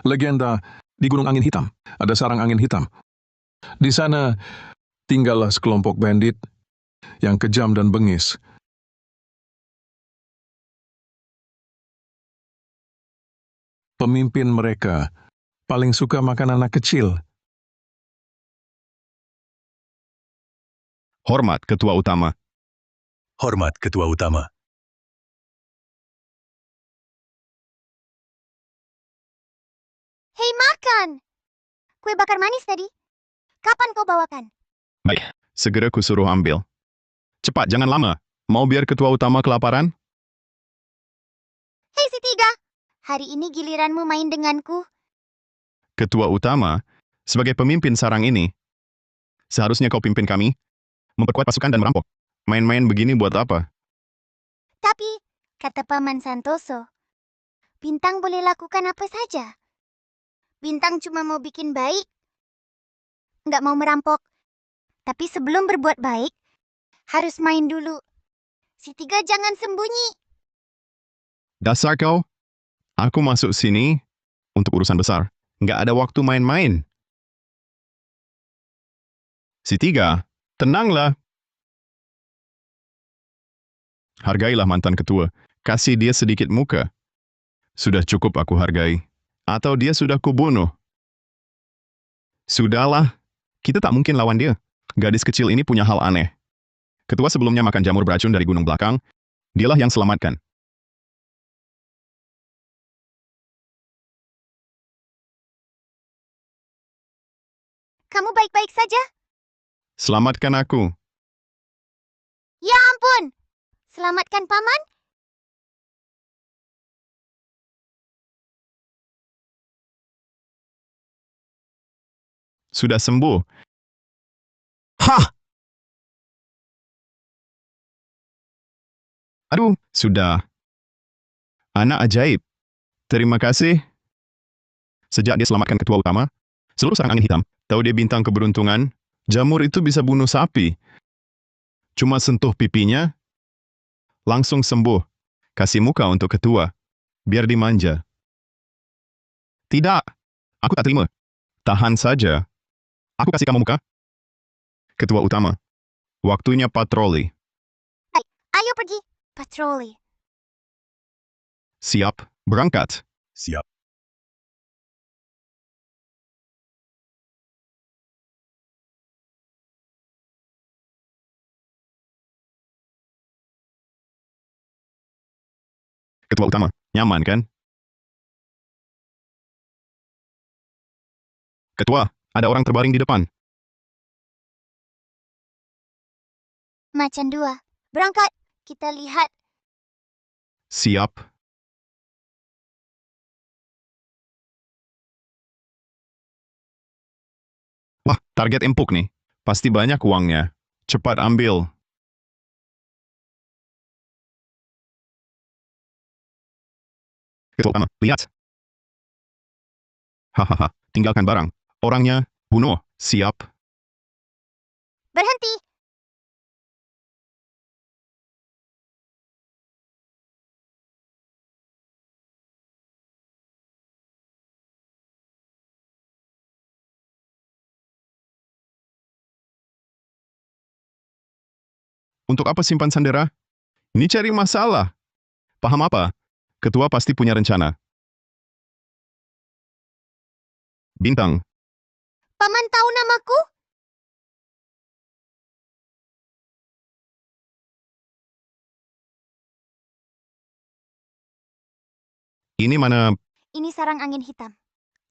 Legenda di Gunung Angin Hitam. Ada sarang angin hitam. Di sana tinggallah sekelompok bandit yang kejam dan bengis. Pemimpin mereka paling suka makan anak kecil. Hormat Ketua Utama. Hormat Ketua Utama. Hei, makan! Kue bakar manis tadi. Kapan kau bawakan? Baik, segera kusuruh ambil. Cepat, jangan lama. Mau biar Ketua Utama kelaparan? Hei si tiga, hari ini giliranmu main denganku. Ketua Utama, sebagai pemimpin sarang ini, seharusnya kau pimpin kami, memperkuat pasukan dan merampok. Main-main begini buat apa? Tapi, kata Paman Santoso, Bintang boleh lakukan apa saja. Bintang cuma mau bikin baik, nggak mau merampok. Tapi sebelum berbuat baik, harus main dulu. Si tiga jangan sembunyi. Dasar kau, aku masuk sini untuk urusan besar. Nggak ada waktu main-main. Si tiga, tenanglah. Hargailah mantan ketua. Kasih dia sedikit muka. Sudah cukup aku hargai. Atau dia sudah kubunuh. Sudahlah, kita tak mungkin lawan dia. Gadis kecil ini punya hal aneh. Ketua sebelumnya makan jamur beracun dari gunung belakang. Dialah yang selamatkan. Kamu baik-baik saja? Selamatkan aku. Ya ampun! Selamatkan Paman? Sudah sembuh. Hah! Aduh, sudah. Anak ajaib. Terima kasih. Sejak dia selamatkan ketua utama, seluruh sarang angin hitam tahu dia bintang keberuntungan. Jamur itu bisa bunuh sapi. Cuma sentuh pipinya, langsung sembuh. Kasih muka untuk ketua, biar dimanja. Tidak, aku tak terima. Tahan saja. Aku kasih kamu muka. Ketua utama, waktunya patroli. Ayo pergi, patroli. Siap, berangkat. Siap. Ketua utama, nyaman kan? Ketua, ada orang terbaring di depan. Macan dua, berangkat. Kita lihat. Siap. Wah, target empuk nih. Pasti banyak uangnya. Cepat ambil. Ketua utama, lihat. Hahaha, tinggalkan barang. Orangnya, bunuh. Siap. Berhenti. Untuk apa simpan sandera? Ini cari masalah. Paham apa? Ketua pasti punya rencana. Bintang, Paman tahu namaku? ini mana... Ini sarang angin hitam.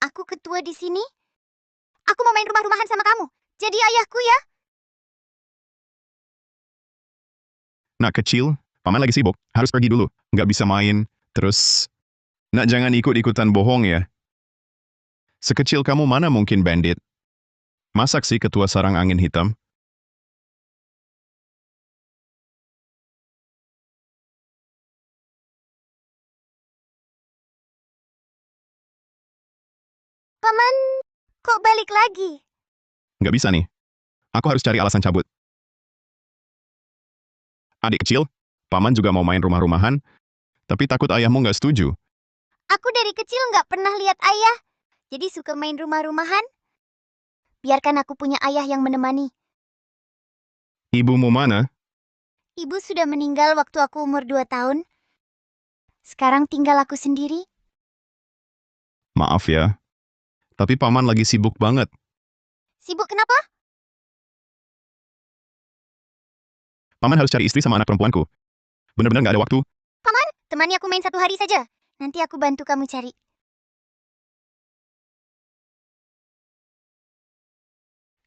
Aku ketua di sini. Aku mau main rumah-rumahan sama kamu. Jadi ayahku ya. Nak kecil, paman lagi sibuk. Harus pergi dulu. Nggak bisa main. Terus... Nak jangan ikut-ikutan bohong ya. Sekecil kamu mana mungkin bandit? Masak sih ketua sarang angin hitam? Paman, kok balik lagi? Nggak bisa nih. Aku harus cari alasan cabut. Adik kecil, paman juga mau main rumah-rumahan, tapi takut ayahmu nggak setuju. Aku dari kecil nggak pernah lihat ayah. Jadi suka main rumah-rumahan? Biarkan aku punya ayah yang menemani. Ibumu mana? Ibu sudah meninggal waktu aku umur 2 tahun. Sekarang tinggal aku sendiri. Maaf ya. Tapi paman lagi sibuk banget. Sibuk kenapa? Paman harus cari istri sama anak perempuanku. Benar-benar nggak ada waktu. Temani aku main 1 hari saja. Nanti aku bantu kamu cari.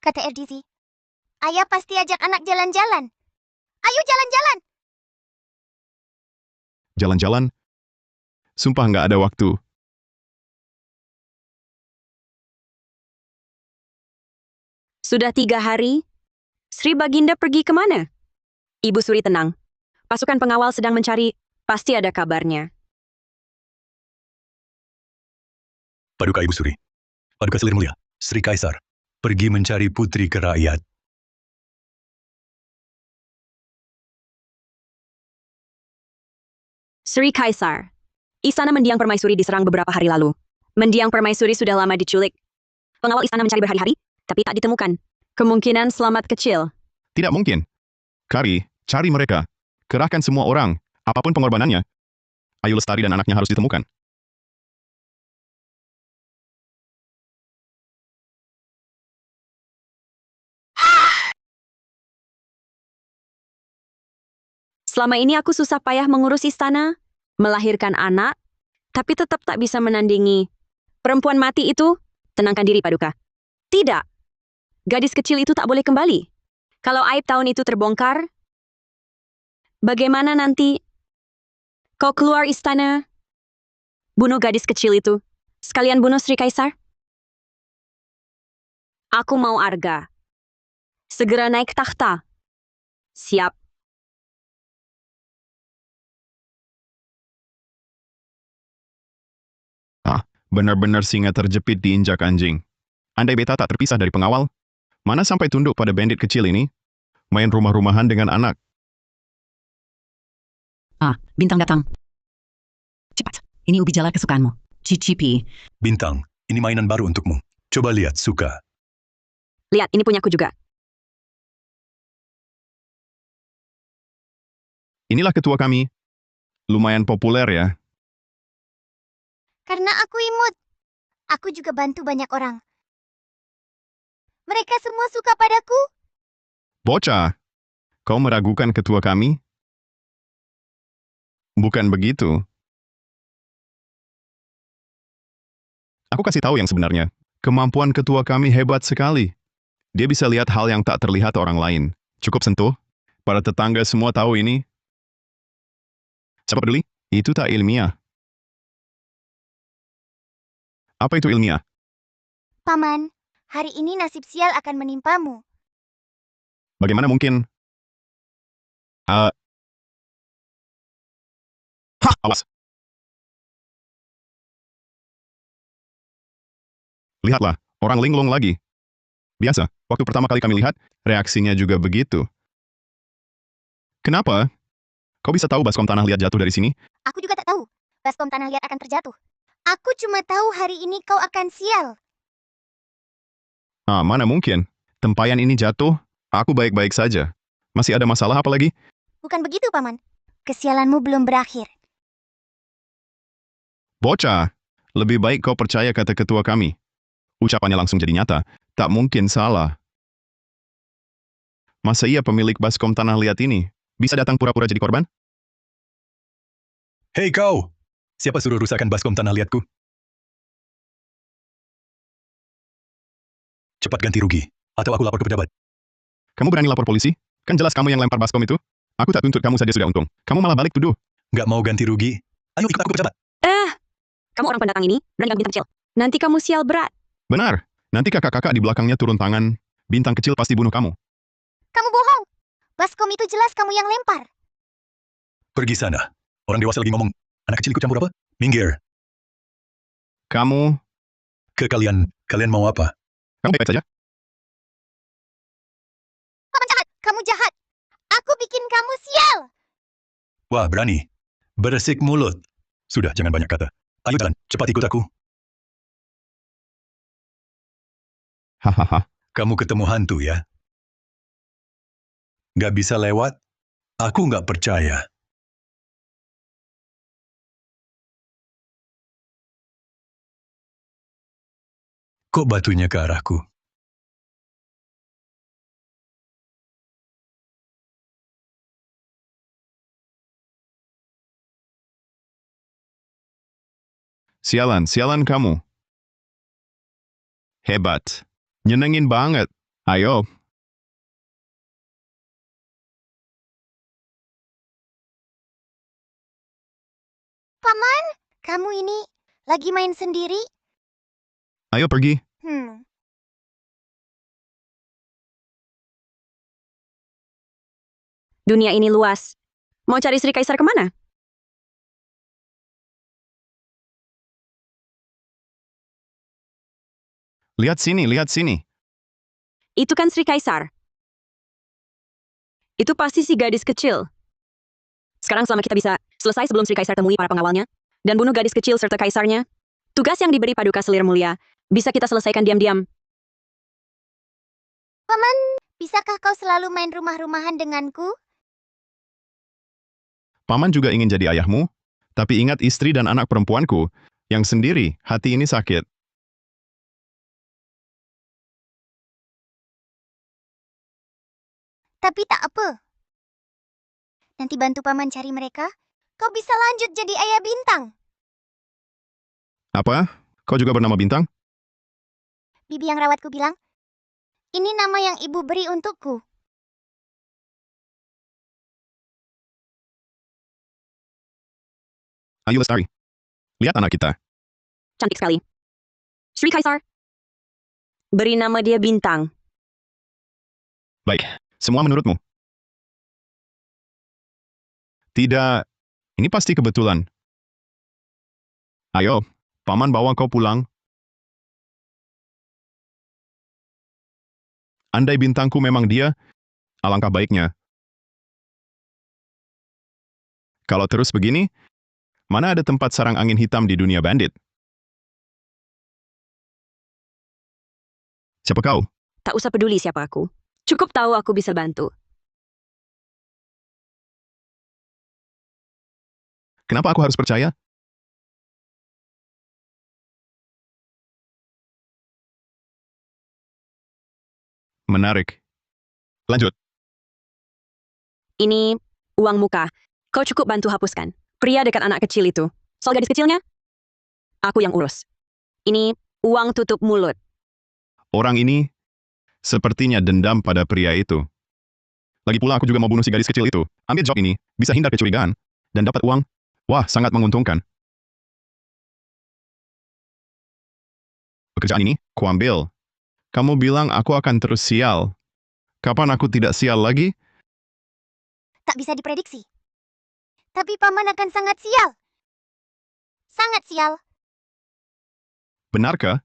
Kata RDC, ayah pasti ajak anak jalan-jalan. Ayo jalan-jalan. Jalan-jalan. Sumpah nggak ada waktu. Sudah 3 hari? Sri Baginda pergi kemana? Ibu Suri tenang. Pasukan pengawal sedang mencari, pasti ada kabarnya. Paduka Ibu Suri. Paduka Selir Mulia, Sri Kaisar. Pergi mencari putri ke rakyat. Sri Kaisar. Istana Mendiang Permaisuri diserang beberapa hari lalu. Mendiang Permaisuri sudah lama diculik. Pengawal istana mencari berhari-hari, tapi tak ditemukan. Kemungkinan selamat kecil. Tidak mungkin. Kari, cari mereka. Kerahkan semua orang, apapun pengorbanannya. Ayu Lestari dan anaknya harus ditemukan. Selama ini aku susah payah mengurus istana, melahirkan anak, tapi tetap tak bisa menandingi. Perempuan mati itu, tenangkan diri Paduka. Tidak. Gadis kecil itu tak boleh kembali. Kalau aib tahun itu terbongkar, bagaimana nanti? Kau keluar istana, bunuh gadis kecil itu, sekalian bunuh Sri Kaisar. Aku mau Arga. Segera naik takhta. Siap. Benar-benar singa terjepit diinjak anjing. Andai beta tak terpisah dari pengawal, mana sampai tunduk pada bandit kecil ini? Main rumah-rumahan dengan anak. Bintang datang. Cepat, ini ubi jala kesukaanmu. Cicipi. Bintang, ini mainan baru untukmu. Coba lihat, suka. Lihat, ini punyaku juga. Inilah ketua kami. Lumayan populer ya. Karena aku imut. Aku juga bantu banyak orang. Mereka semua suka padaku. Bocah, kau meragukan ketua kami? Bukan begitu. Aku kasih tahu yang sebenarnya. Kemampuan ketua kami hebat sekali. Dia bisa lihat hal yang tak terlihat orang lain. Cukup sentuh. Para tetangga semua tahu ini. Siapa peduli? Itu tak ilmiah. Apa itu ilmiah? Paman, hari ini nasib sial akan menimpamu. Bagaimana mungkin? Awas. Lihatlah, orang linglung lagi. Biasa, waktu pertama kali kami lihat, reaksinya juga begitu. Kenapa? Kau bisa tahu baskom tanah liat jatuh dari sini? Aku juga tak tahu. Baskom tanah liat akan terjatuh. Aku cuma tahu hari ini kau akan sial. Mana mungkin. Tempayan ini jatuh, aku baik-baik saja. Masih ada masalah apa lagi? Bukan begitu, Paman. Kesialanmu belum berakhir. Bocah, lebih baik kau percaya kata ketua kami. Ucapannya langsung jadi nyata, tak mungkin salah. Masa iya pemilik baskom tanah liat ini bisa datang pura-pura jadi korban? Hei kau! Siapa suruh rusakkan baskom tanah liatku? Cepat ganti rugi, atau aku lapor ke pejabat. Kamu berani lapor polisi? Kan jelas kamu yang lempar baskom itu. Aku tak tuntut kamu saja sudah untung. Kamu malah balik tuduh. Nggak mau ganti rugi? Ayo ikut aku ke pejabat. Kamu orang pendatang ini, berani bintang kecil. Nanti kamu sial berat. Benar, nanti kakak-kakak di belakangnya turun tangan. Bintang kecil pasti bunuh kamu. Kamu bohong. Baskom itu jelas kamu yang lempar. Pergi sana. Orang dewasa lagi ngomong. Anak kecil ikut campur apa? Minggir. Kamu Kalian mau apa? baik-baik saja? Paman jahat. Kamu jahat. Aku bikin kamu sial. Wah, berani. Bersik mulut. Sudah, jangan banyak kata. Ayo jalan, cepat ikut aku. Hahaha. Kamu ketemu hantu ya? Nggak bisa lewat? Aku nggak percaya. Kok batunya ke arahku? Sialan, sialan kamu. Hebat. Nyenengin banget. Ayo, Paman, kamu ini lagi main sendiri? ayo pergi. Dunia ini luas. Mau cari Sri Kaisar kemana? Lihat sini, lihat sini. Itu kan Sri Kaisar. Itu pasti si gadis kecil. Sekarang selama kita bisa selesai sebelum Sri Kaisar temui para pengawalnya dan bunuh gadis kecil serta kaisarnya, tugas yang diberi Paduka Selir Mulia bisa kita selesaikan diam-diam. Paman, bisakah kau selalu main rumah-rumahan denganku? Paman juga ingin jadi ayahmu, tapi ingat istri dan anak perempuanku, yang sendiri hati ini sakit. Tapi tak apa. Nanti bantu paman cari mereka, kau bisa lanjut jadi ayah bintang. Apa? Kau juga bernama Bintang? Bibi yang rawatku bilang, ini nama yang ibu beri untukku. Ayo Lestari. Lihat anak kita. Cantik sekali. Sri Kaisar. Beri nama dia Bintang. Baik, semua menurutmu? Tidak, ini pasti kebetulan. Ayo, Paman bawa kau pulang. Andai bintangku memang dia, alangkah baiknya. Kalau terus begini, mana ada tempat sarang angin hitam di dunia bandit? Siapa kau? Tak usah peduli siapa aku. Cukup tahu aku bisa bantu. Kenapa aku harus percaya? Menarik. Lanjut. Ini uang muka. Kau cukup bantu hapuskan. Pria dekat anak kecil itu. Soal gadis kecilnya, aku yang urus. Ini uang tutup mulut. Orang ini sepertinya dendam pada pria itu. Lagi pula aku juga mau bunuh si gadis kecil itu. Ambil job ini, bisa hindar kecurigaan. Dan dapat uang. Wah, sangat menguntungkan. Pekerjaan ini, kuambil. Kamu bilang aku akan terus sial. Kapan aku tidak sial lagi? Tak bisa diprediksi. Tapi paman akan sangat sial. Sangat sial. Benarkah?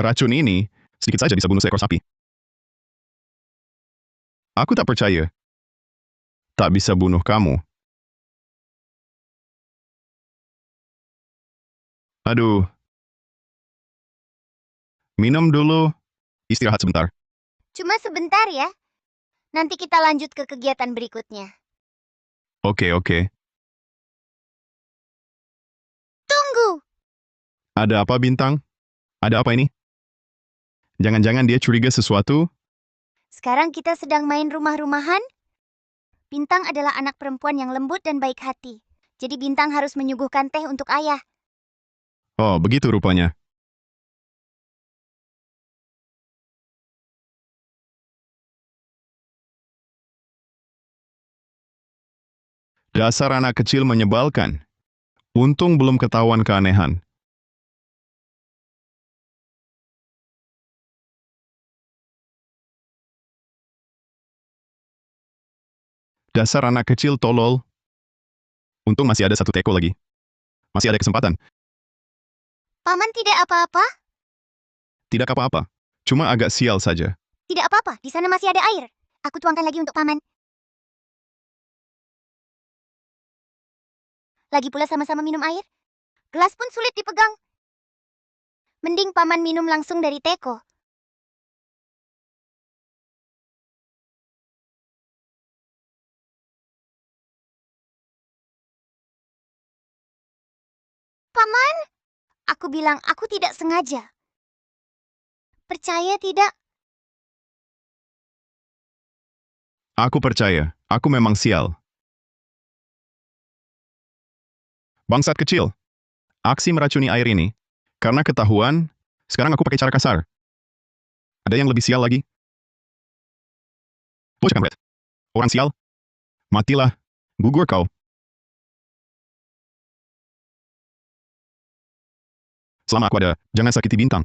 Racun ini sedikit saja bisa bunuh seekor sapi. Aku tak percaya. Tak bisa bunuh kamu. Aduh. Minum dulu. Istirahat sebentar. Cuma sebentar ya. Nanti kita lanjut ke kegiatan berikutnya. Oke, oke. Tunggu. Ada apa, Bintang? Ada apa ini? Jangan-jangan dia curiga sesuatu? Sekarang kita sedang main rumah-rumahan. Bintang adalah anak perempuan yang lembut dan baik hati. Jadi Bintang harus menyuguhkan teh untuk ayah. Oh, begitu rupanya. Dasar anak kecil menyebalkan. Untung belum ketahuan keanehan. Dasar anak kecil tolol. Untung masih ada satu teko lagi. Masih ada kesempatan. Paman tidak apa-apa? Tidak apa-apa. Cuma agak sial saja. Tidak apa-apa, di sana masih ada air. Aku tuangkan lagi untuk paman. Lagi pula sama-sama minum air. Gelas pun sulit dipegang. Mending paman minum langsung dari teko. Paman, aku bilang aku tidak sengaja. Percaya tidak? Aku percaya, aku memang sial. Bangsat kecil. Aksi meracuni air ini, karena ketahuan, sekarang aku pakai cara kasar. Ada yang lebih sial lagi? Bocah kampret. Orang sial. Matilah. Gugur kau. Selama aku ada, jangan sakiti Bintang.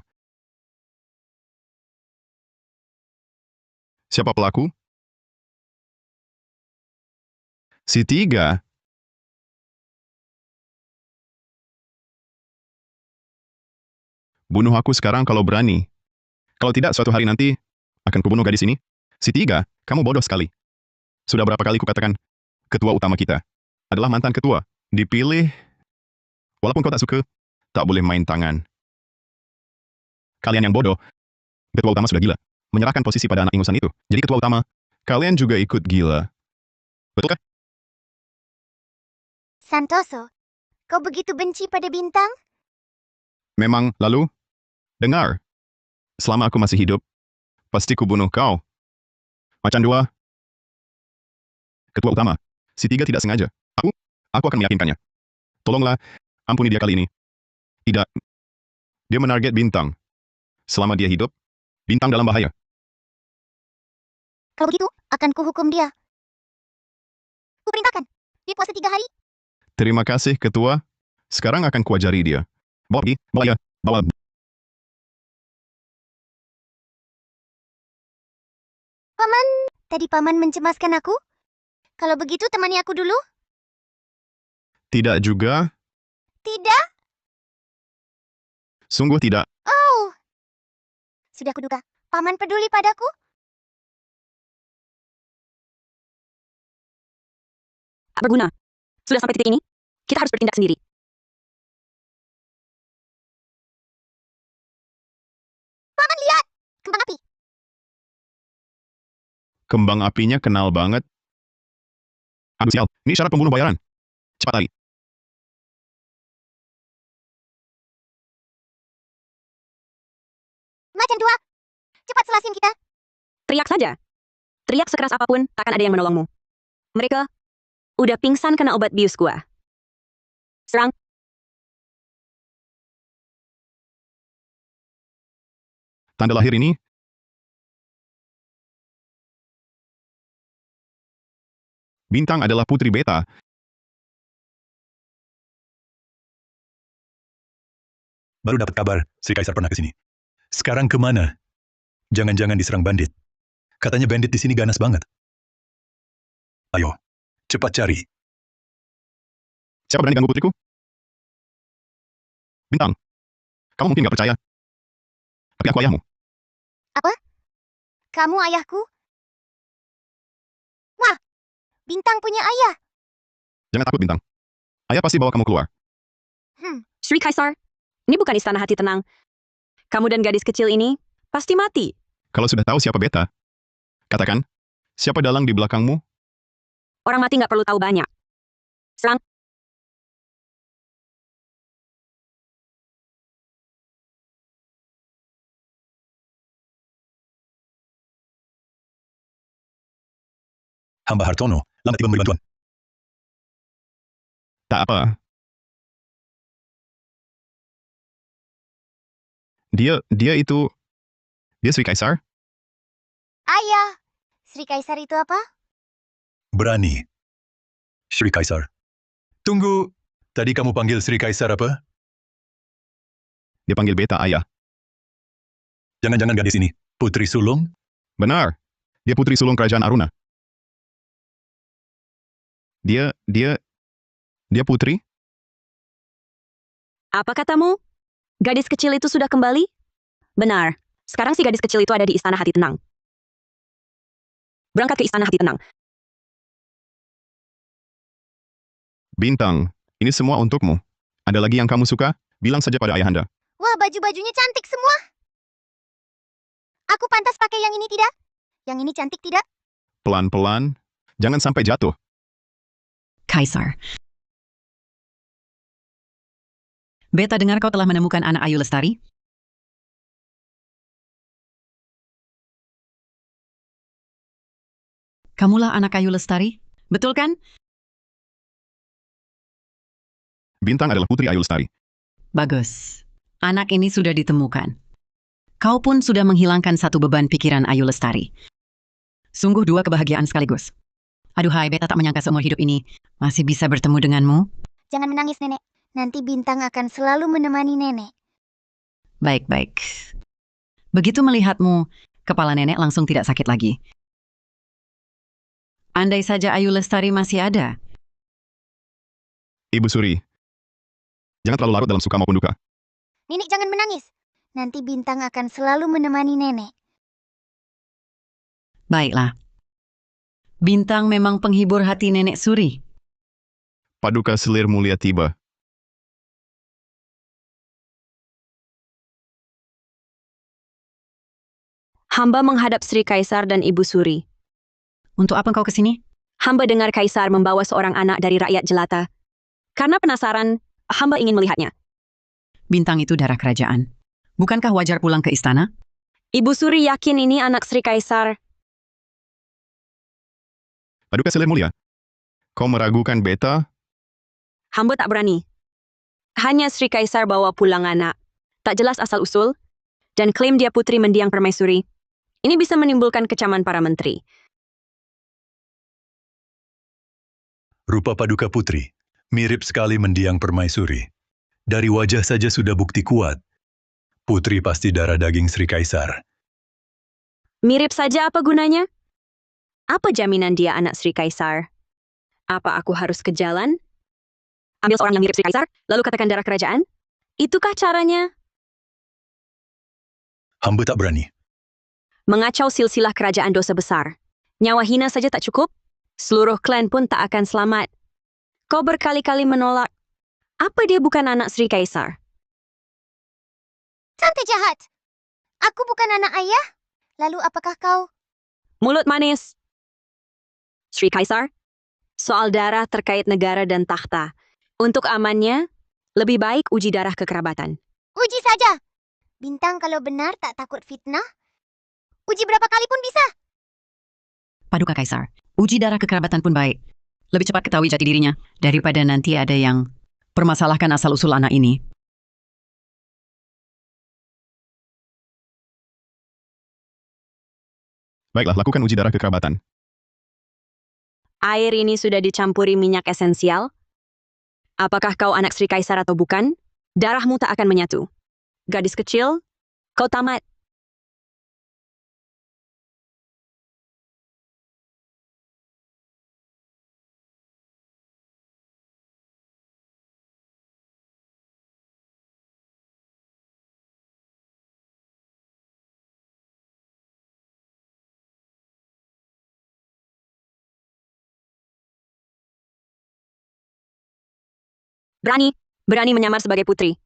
Siapa pelaku? Si Tiga. Bunuh aku sekarang kalau berani. Kalau tidak, suatu hari nanti, akan kubunuh gadis ini. Si Tiga, kamu bodoh sekali. Sudah berapa kali kukatakan, ketua utama kita adalah mantan ketua. Dipilih, walaupun kau tak suka, tak boleh main tangan. Kalian yang bodoh, ketua utama sudah gila. Menyerahkan posisi pada anak ingusan itu. Jadi ketua utama, kalian juga ikut gila. Betulkah? Santoso, kau begitu benci pada Bintang? Memang, lalu? Dengar. Selama aku masih hidup, pasti kubunuh kau. Macan dua. Ketua utama, si Tiga tidak sengaja. Aku akan meyakinkannya. Tolonglah, ampuni dia kali ini. Tidak. Dia menarget Bintang. Selama dia hidup, Bintang dalam bahaya. Kalau begitu, akan kuhukum dia. Kuperintahkan, dia puasa 3 hari. Terima kasih, Ketua. Sekarang akan kuajari dia. Bawa pergi, bawa ya, bawa. Paman, tadi paman mencemaskan aku? Kalau begitu temani aku dulu? Tidak juga, Tidak? sungguh tidak. Oh. Sudah kuduga, paman peduli padaku? Tak berguna. Sudah sampai titik ini, kita harus bertindak sendiri. Paman lihat, kembang api. Kembang apinya kenal banget. Aduh sial, ini syarat pembunuh bayaran. Cepat lari. Macan dua, cepat selasin kita. Teriak saja. Teriak sekeras apapun, takkan ada yang menolongmu. Mereka udah pingsan kena obat bius gua. Serang. Tanda lahir ini, Bintang adalah putri beta. Baru dapat kabar, Sri Kaisar pernah ke sini. Sekarang kemana? Jangan-jangan diserang bandit. Katanya bandit di sini ganas banget. Ayo, cepat cari. Siapa berani ganggu putriku? Bintang, kamu mungkin gak percaya. Tapi aku ayahmu. Kamu ayahku? Wah, Bintang punya ayah. Jangan takut, Bintang. Ayah pasti bawa kamu keluar. Sri Kaisar, ini bukan istana hati tenang. Kamu dan gadis kecil ini pasti mati. Kalau sudah tahu siapa beta, katakan, siapa dalang di belakangmu? Orang mati nggak perlu tahu banyak. Serang. Hamba Hartono, lambat tiba memberi bantuan. Tak apa. Dia itu... Dia Sri Kaisar? Ayah. Sri Kaisar itu apa? Berani. Sri Kaisar. Tunggu, tadi kamu panggil Sri Kaisar apa? Dia panggil beta ayah. Jangan-jangan gadis ini, putri sulung? Benar. Dia putri sulung kerajaan Aruna. Dia putri? Apa katamu? Gadis kecil itu sudah kembali? Benar. Sekarang si gadis kecil itu ada di istana hati tenang. Berangkat ke istana hati tenang. Bintang, Ini semua untukmu. Ada lagi yang kamu suka? Bilang saja pada ayahanda. Wah, baju-bajunya cantik semua. Aku pantas pakai yang ini tidak? Yang ini cantik tidak? Pelan-pelan. Jangan sampai jatuh. Kaisar. Beta dengar kau telah menemukan anak Ayu Lestari? Kamulah anak Ayu Lestari? Betul kan? Bintang adalah putri Ayu Lestari. Bagus. Anak ini sudah ditemukan. Kau pun sudah menghilangkan satu beban pikiran Ayu Lestari. Sungguh dua kebahagiaan sekaligus. Aduhai, beta tak menyangka seumur hidup ini masih bisa bertemu denganmu. Jangan menangis, Nenek. Nanti Bintang akan selalu menemani Nenek. Baik-baik. Begitu melihatmu, kepala nenek langsung tidak sakit lagi. Andai saja Ayu Lestari masih ada. Ibu Suri. Jangan terlalu larut dalam suka maupun duka. Nenek jangan menangis. Nanti Bintang akan selalu menemani Nenek. Baiklah. Bintang memang penghibur hati Nenek Suri. Paduka Selir Mulia tiba. Hamba menghadap Sri Kaisar dan Ibu Suri. Untuk apa kau ke sini? Hamba dengar Kaisar membawa seorang anak dari rakyat jelata. Karena penasaran, hamba ingin melihatnya. Bintang itu darah kerajaan. Bukankah wajar pulang ke istana? Ibu Suri yakin ini anak Sri Kaisar. Paduka Selir Mulia. Kau meragukan beta? Hamba tak berani. Hanya Sri Kaisar bawa pulang anak. Tak jelas asal-usul. Dan klaim dia putri mendiang permaisuri. Ini bisa menimbulkan kecaman para menteri. Rupa Paduka Putri, mirip sekali mendiang permaisuri. Dari wajah saja sudah bukti kuat. Putri pasti darah daging Sri Kaisar. Mirip saja apa gunanya? Apa jaminan dia anak Sri Kaisar? Apa aku harus ke jalan? Ambil seorang yang mirip Sri Kaisar, lalu katakan darah kerajaan? Itukah caranya? Hamba tak berani. Mengacau silsilah kerajaan dosa besar. Nyawa hina saja tak cukup? Seluruh klan pun tak akan selamat. Kau berkali-kali menolak. Apa dia bukan anak Sri Kaisar? Santai jahat. Aku bukan anak ayah. Lalu apakah kau? Mulut manis. Sri Kaisar, soal darah terkait negara dan takhta. Untuk amannya, lebih baik uji darah kekerabatan. Uji saja. Bintang kalau benar tak takut fitnah. Uji berapa kali pun bisa. Paduka Kaisar, uji darah kekerabatan pun baik. Lebih cepat ketahui jati dirinya daripada nanti ada yang permasalahkan asal-usul anak ini. Baiklah, lakukan uji darah kekerabatan. Air ini sudah dicampuri minyak esensial? Apakah kau anak Sri Kaisar atau bukan? Darahmu tak akan menyatu. Gadis kecil, kau tamat. Berani menyamar sebagai putri.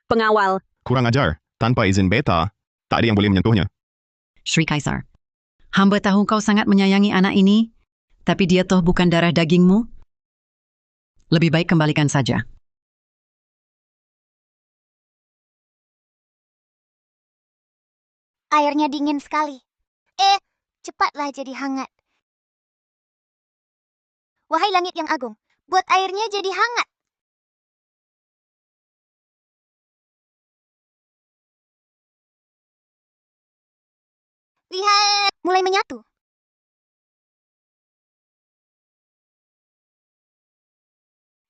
Pengawal, Kurang ajar. Tanpa izin beta, tak ada yang boleh menyentuhnya. Sri Kaisar, hamba tahu kau sangat menyayangi anak ini, tapi dia toh bukan darah dagingmu. Lebih baik kembalikan saja. Airnya dingin sekali. Cepatlah jadi hangat. Wahai langit yang agung, buat airnya jadi hangat. Lihat, mulai menyatu.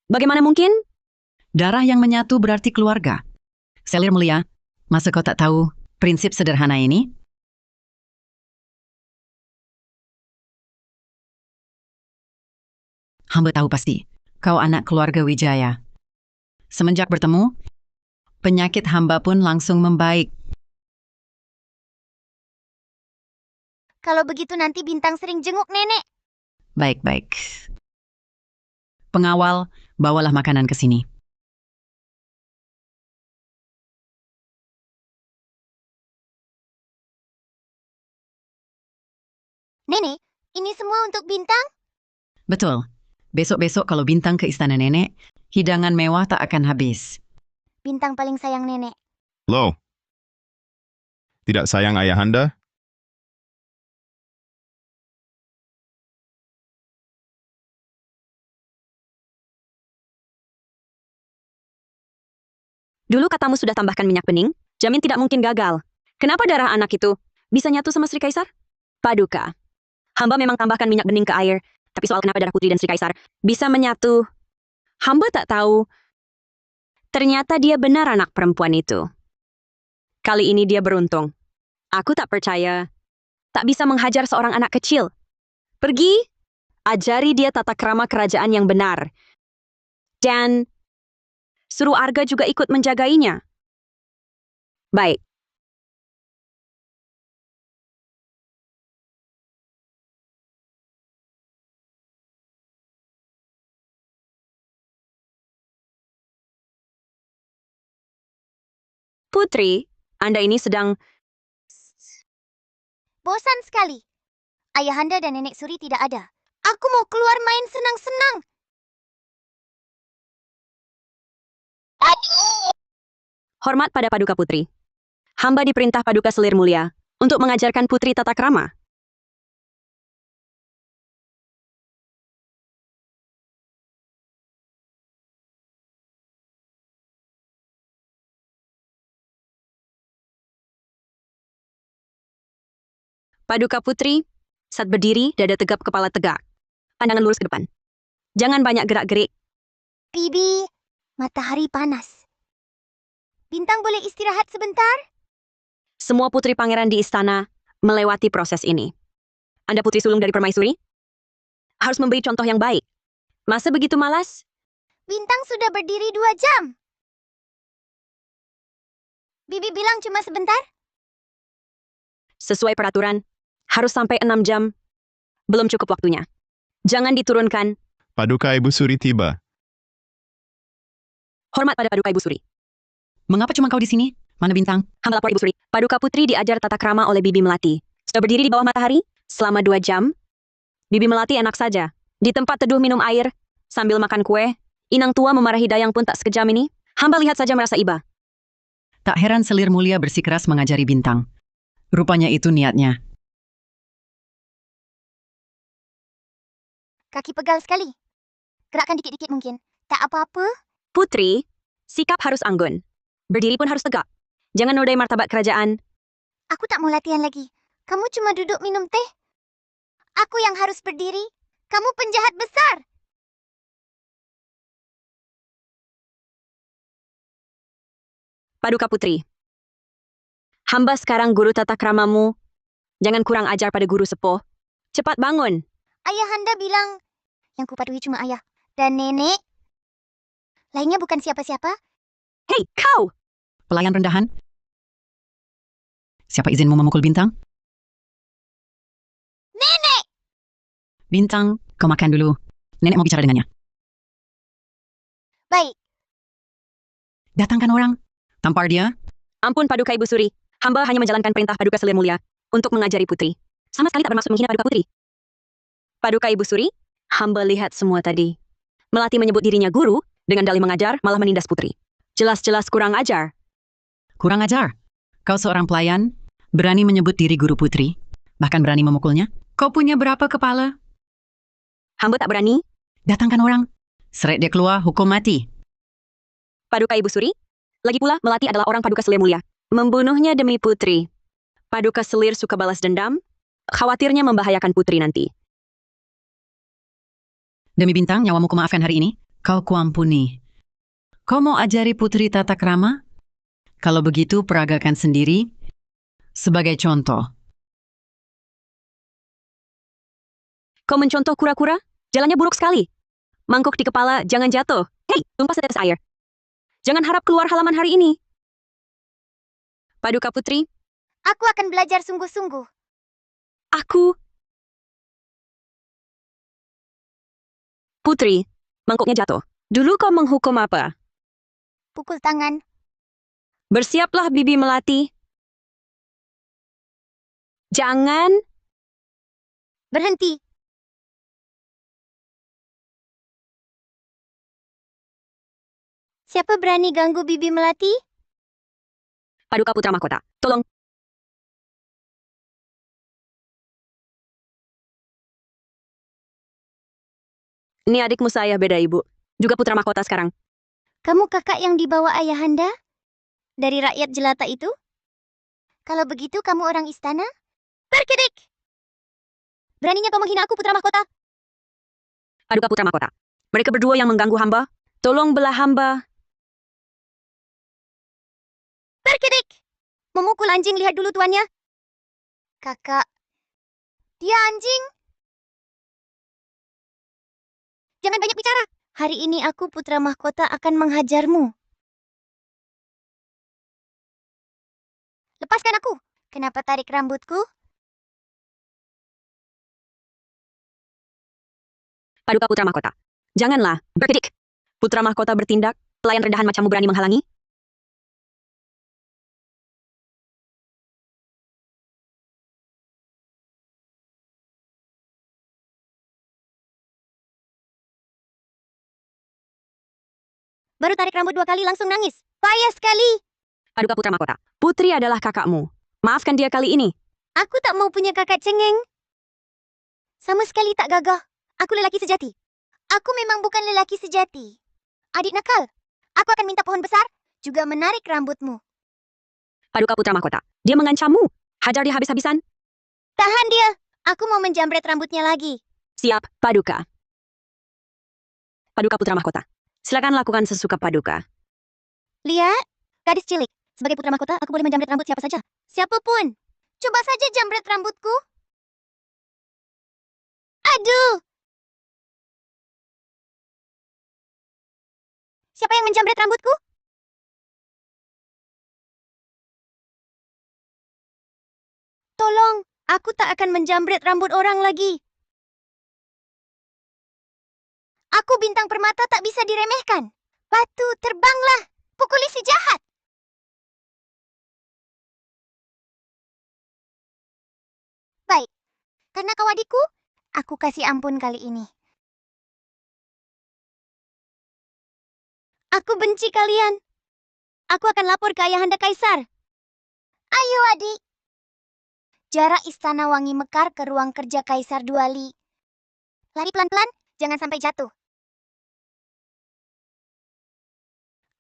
bagaimana mungkin? Darah yang menyatu berarti keluarga. Selir Mulia, masa kau tak tahu prinsip sederhana ini? Hamba tahu pasti, kau anak keluarga Wijaya. Semenjak bertemu, penyakit hamba pun langsung membaik. Kalau begitu nanti Bintang sering jenguk nenek. Baik-baik. Pengawal, bawalah makanan ke sini. Nenek, ini semua untuk Bintang? Betul. Besok-besok kalau Bintang ke istana nenek, hidangan mewah tak akan habis. Bintang paling sayang nenek. Loh, tidak sayang ayahanda? Dulu katamu sudah tambahkan minyak bening, jamin tidak mungkin gagal. Kenapa darah anak itu bisa nyatu sama Sri Kaisar? Paduka, hamba memang tambahkan minyak bening ke air, tapi soal kenapa darah putri dan Sri Kaisar bisa menyatu, hamba tak tahu. Ternyata dia benar anak perempuan itu. Kali ini dia beruntung. Aku tak percaya. Tak bisa menghajar seorang anak kecil. Pergi, ajari dia tata krama kerajaan yang benar. Dan suruh Arga juga ikut menjagainya. Baik. Putri, Anda ini sedang... Bosan sekali. Ayahanda dan Nenek Suri tidak ada. Aku mau keluar main senang-senang. Hormat pada Paduka Putri. Hamba diperintah Paduka Selir Mulia untuk mengajarkan Putri tata krama. Paduka Putri, saat berdiri, dada tegap, kepala tegak. Pandangan lurus ke depan. Jangan banyak gerak-gerik. Bibi, matahari panas. Bintang boleh istirahat sebentar? Semua putri pangeran di istana melewati proses ini. Anda putri sulung dari permaisuri? Harus memberi contoh yang baik. Masa begitu malas? Bintang sudah berdiri 2 jam. Bibi bilang cuma sebentar. Sesuai peraturan, harus sampai 6 jam. Belum cukup waktunya. Jangan diturunkan. Paduka Ibu Suri tiba. Hormat pada Paduka Ibu Suri. Mengapa cuma kau di sini? Mana Bintang? Hamba lapor Ibu Suri. Paduka Putri diajar tata krama oleh Bibi Melati. Sudah berdiri di bawah matahari selama 2 jam. Bibi Melati enak saja. Di tempat teduh minum air, sambil makan kue. Inang tua memarahi Dayang pun tak sekejam ini. Hamba lihat saja merasa iba. Tak heran Selir Mulia bersikeras mengajari Bintang. Rupanya itu niatnya. Kaki pegal sekali. Gerakkan dikit-dikit mungkin. Tak apa-apa. Putri, sikap harus anggun. Berdiri pun harus tegak. Jangan nodai martabat kerajaan. Aku tak mau latihan lagi. Kamu cuma duduk minum teh. Aku yang harus berdiri. Kamu penjahat besar. Paduka Putri. Hamba sekarang guru tata kramamu. Jangan kurang ajar pada guru sepuh. Cepat bangun. Ayahanda bilang, yang kupatuhi cuma ayah dan nenek. Lainnya bukan siapa-siapa. Hei, kau! Pelayan rendahan? Siapa izinmu memukul Bintang? Nenek! Bintang, kau makan dulu. Nenek mau bicara dengannya. Baik, Datangkan orang. Tampar dia. Ampun Paduka Ibu Suri. Hamba hanya menjalankan perintah Paduka Selir Mulia untuk mengajari Putri. Sama sekali tak bermaksud menghina Paduka Putri. Paduka Ibu Suri, hamba lihat semua tadi. Melati menyebut dirinya guru, dengan dalih mengajar malah menindas Putri. Jelas-jelas kurang ajar. Kurang ajar. Kau seorang pelayan, berani menyebut diri guru putri, bahkan berani memukulnya. Kau punya berapa kepala? Hamba tak berani. Datangkan orang. Seret dia keluar, hukum mati. Paduka Ibu Suri, lagi pula Melati adalah orang Paduka Selir Mulia. Membunuhnya demi Putri. Paduka Selir suka balas dendam, khawatirnya membahayakan Putri nanti. Demi Bintang, nyawamu kumaafkan hari ini. Kau kuampuni. Kau mau ajari Putri tata krama? Kalau begitu, peragakan sendiri sebagai contoh. Kau mencontoh kura-kura? Jalannya buruk sekali. Mangkuk di kepala, jangan jatuh. Hei, tumpah setetes air. Jangan harap keluar halaman hari ini. Paduka Putri, aku akan belajar sungguh-sungguh. aku... Putri, Mangkuknya jatuh. Dulu kau menghukum apa? Pukul tangan. Bersiaplah Bibi Melati. Jangan. Berhenti. Siapa berani ganggu Bibi Melati? Paduka Putra Mahkota. Tolong. Ini adikmu saya beda ibu. Juga Putra Mahkota sekarang. Kamu kakak yang dibawa ayahanda? Dari rakyat jelata itu? Kalau begitu kamu orang istana? Berkedek! Beraninya kau menghina aku, Putra Mahkota? Paduka Putra Mahkota. Mereka berdua yang mengganggu hamba. Tolong belah hamba. Berkedek! Memukul anjing, lihat dulu tuannya. Kakak. Dia anjing. Jangan banyak bicara. Hari ini aku, Putra Mahkota, akan menghajarmu. Lepaskan aku. Kenapa tarik rambutku? Paduka Putra Mahkota. Janganlah. Berkedik. Putra Mahkota bertindak. Pelayan rendahan macammu berani menghalangi? Baru tarik rambut 2 kali langsung nangis. Payah sekali. Paduka Putra Mahkota. Putri adalah kakakmu. Maafkan dia kali ini. Aku tak mau punya kakak cengeng. Sama sekali tak gagah. Aku lelaki sejati. Aku memang bukan lelaki sejati. Adik nakal. Aku akan minta pohon besar, juga menarik rambutmu. Paduka Putra Mahkota. Dia mengancammu. Hajar dia habis-habisan. Tahan dia. Aku mau menjamret rambutnya lagi. Siap, Paduka. Paduka Putra Mahkota. Silakan lakukan sesuka Paduka. Lihat, gadis cilik. Sebagai putra mahkota, aku boleh menjamret rambut siapa saja. Siapapun. Coba saja jamret rambutku. Aduh! Siapa yang menjamret rambutku? Tolong, aku tak akan menjamret rambut orang lagi. Aku bintang permata tak bisa diremehkan. Batu, terbanglah. Pukuli si jahat. Baik, karena kau adikku, aku kasih ampun kali ini. Aku benci kalian. Aku akan lapor ke ayahanda Kaisar. Ayo adik. Jarak Istana Wangi Mekar ke ruang kerja Kaisar Duali. Lari pelan-pelan, jangan sampai jatuh.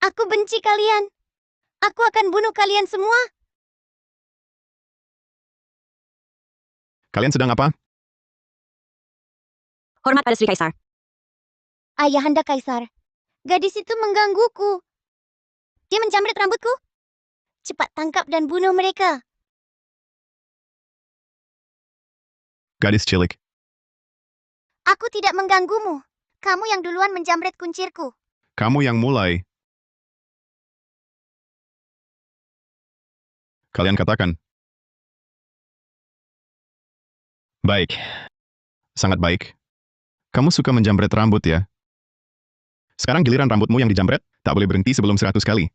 Aku benci kalian. Aku akan bunuh kalian semua. Kalian sedang apa? Hormat pada Sri Kaisar. Ayahanda Kaisar, gadis itu menggangguku. Dia menjamret rambutku. Cepat tangkap dan bunuh mereka. Gadis cilik. Aku tidak mengganggumu. Kamu yang duluan menjamret kuncirku. Kamu yang mulai. Kalian katakan. Baik. Sangat baik. Kamu suka menjamret rambut ya? Sekarang giliran rambutmu yang dijamret, tak boleh berhenti sebelum 100 kali.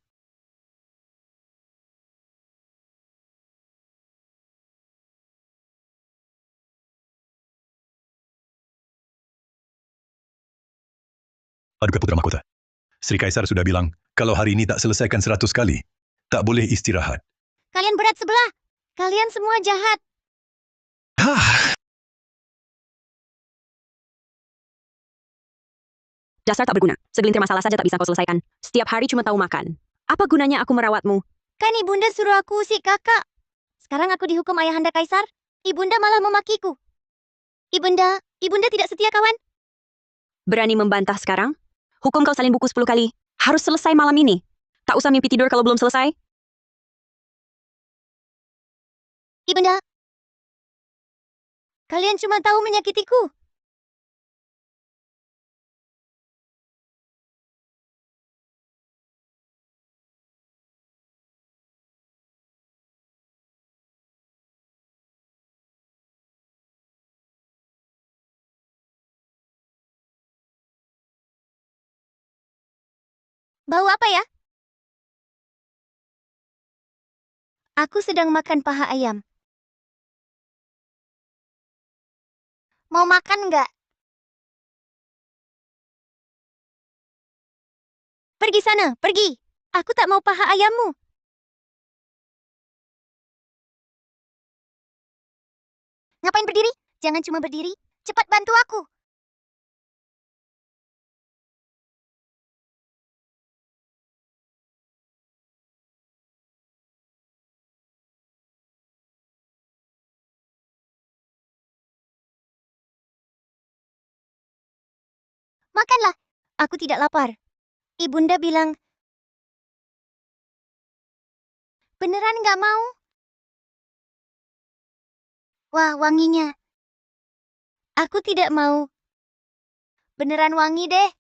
Paduka Putra Mahkota. Sri Kaisar sudah bilang, kalau hari ini tak selesaikan 100 kali, tak boleh istirahat. Kalian berat sebelah. Kalian semua jahat. Hah! Dasar tak berguna. Segelintir masalah saja tak bisa kau selesaikan. Setiap hari cuma tahu makan. Apa gunanya aku merawatmu? Kan ibunda suruh aku usik kakak. Sekarang aku dihukum ayahanda Kaisar. Ibunda malah memakiku. Ibunda tidak setia kawan. Berani membantah sekarang? Hukum kau salin buku 10 kali. Harus selesai malam ini. Tak usah mimpi tidur kalau belum selesai. Ibunda. Kalian cuma tahu menyakitiku. Bau apa ya? Aku sedang makan paha ayam. Mau makan nggak? Pergi sana, pergi. Aku tak mau paha ayammu. Ngapain berdiri? Jangan cuma berdiri. Cepat bantu aku. Makanlah. Aku tidak lapar. Ibunda bilang, beneran nggak mau? Wah, wanginya. Aku tidak mau. Beneran wangi deh.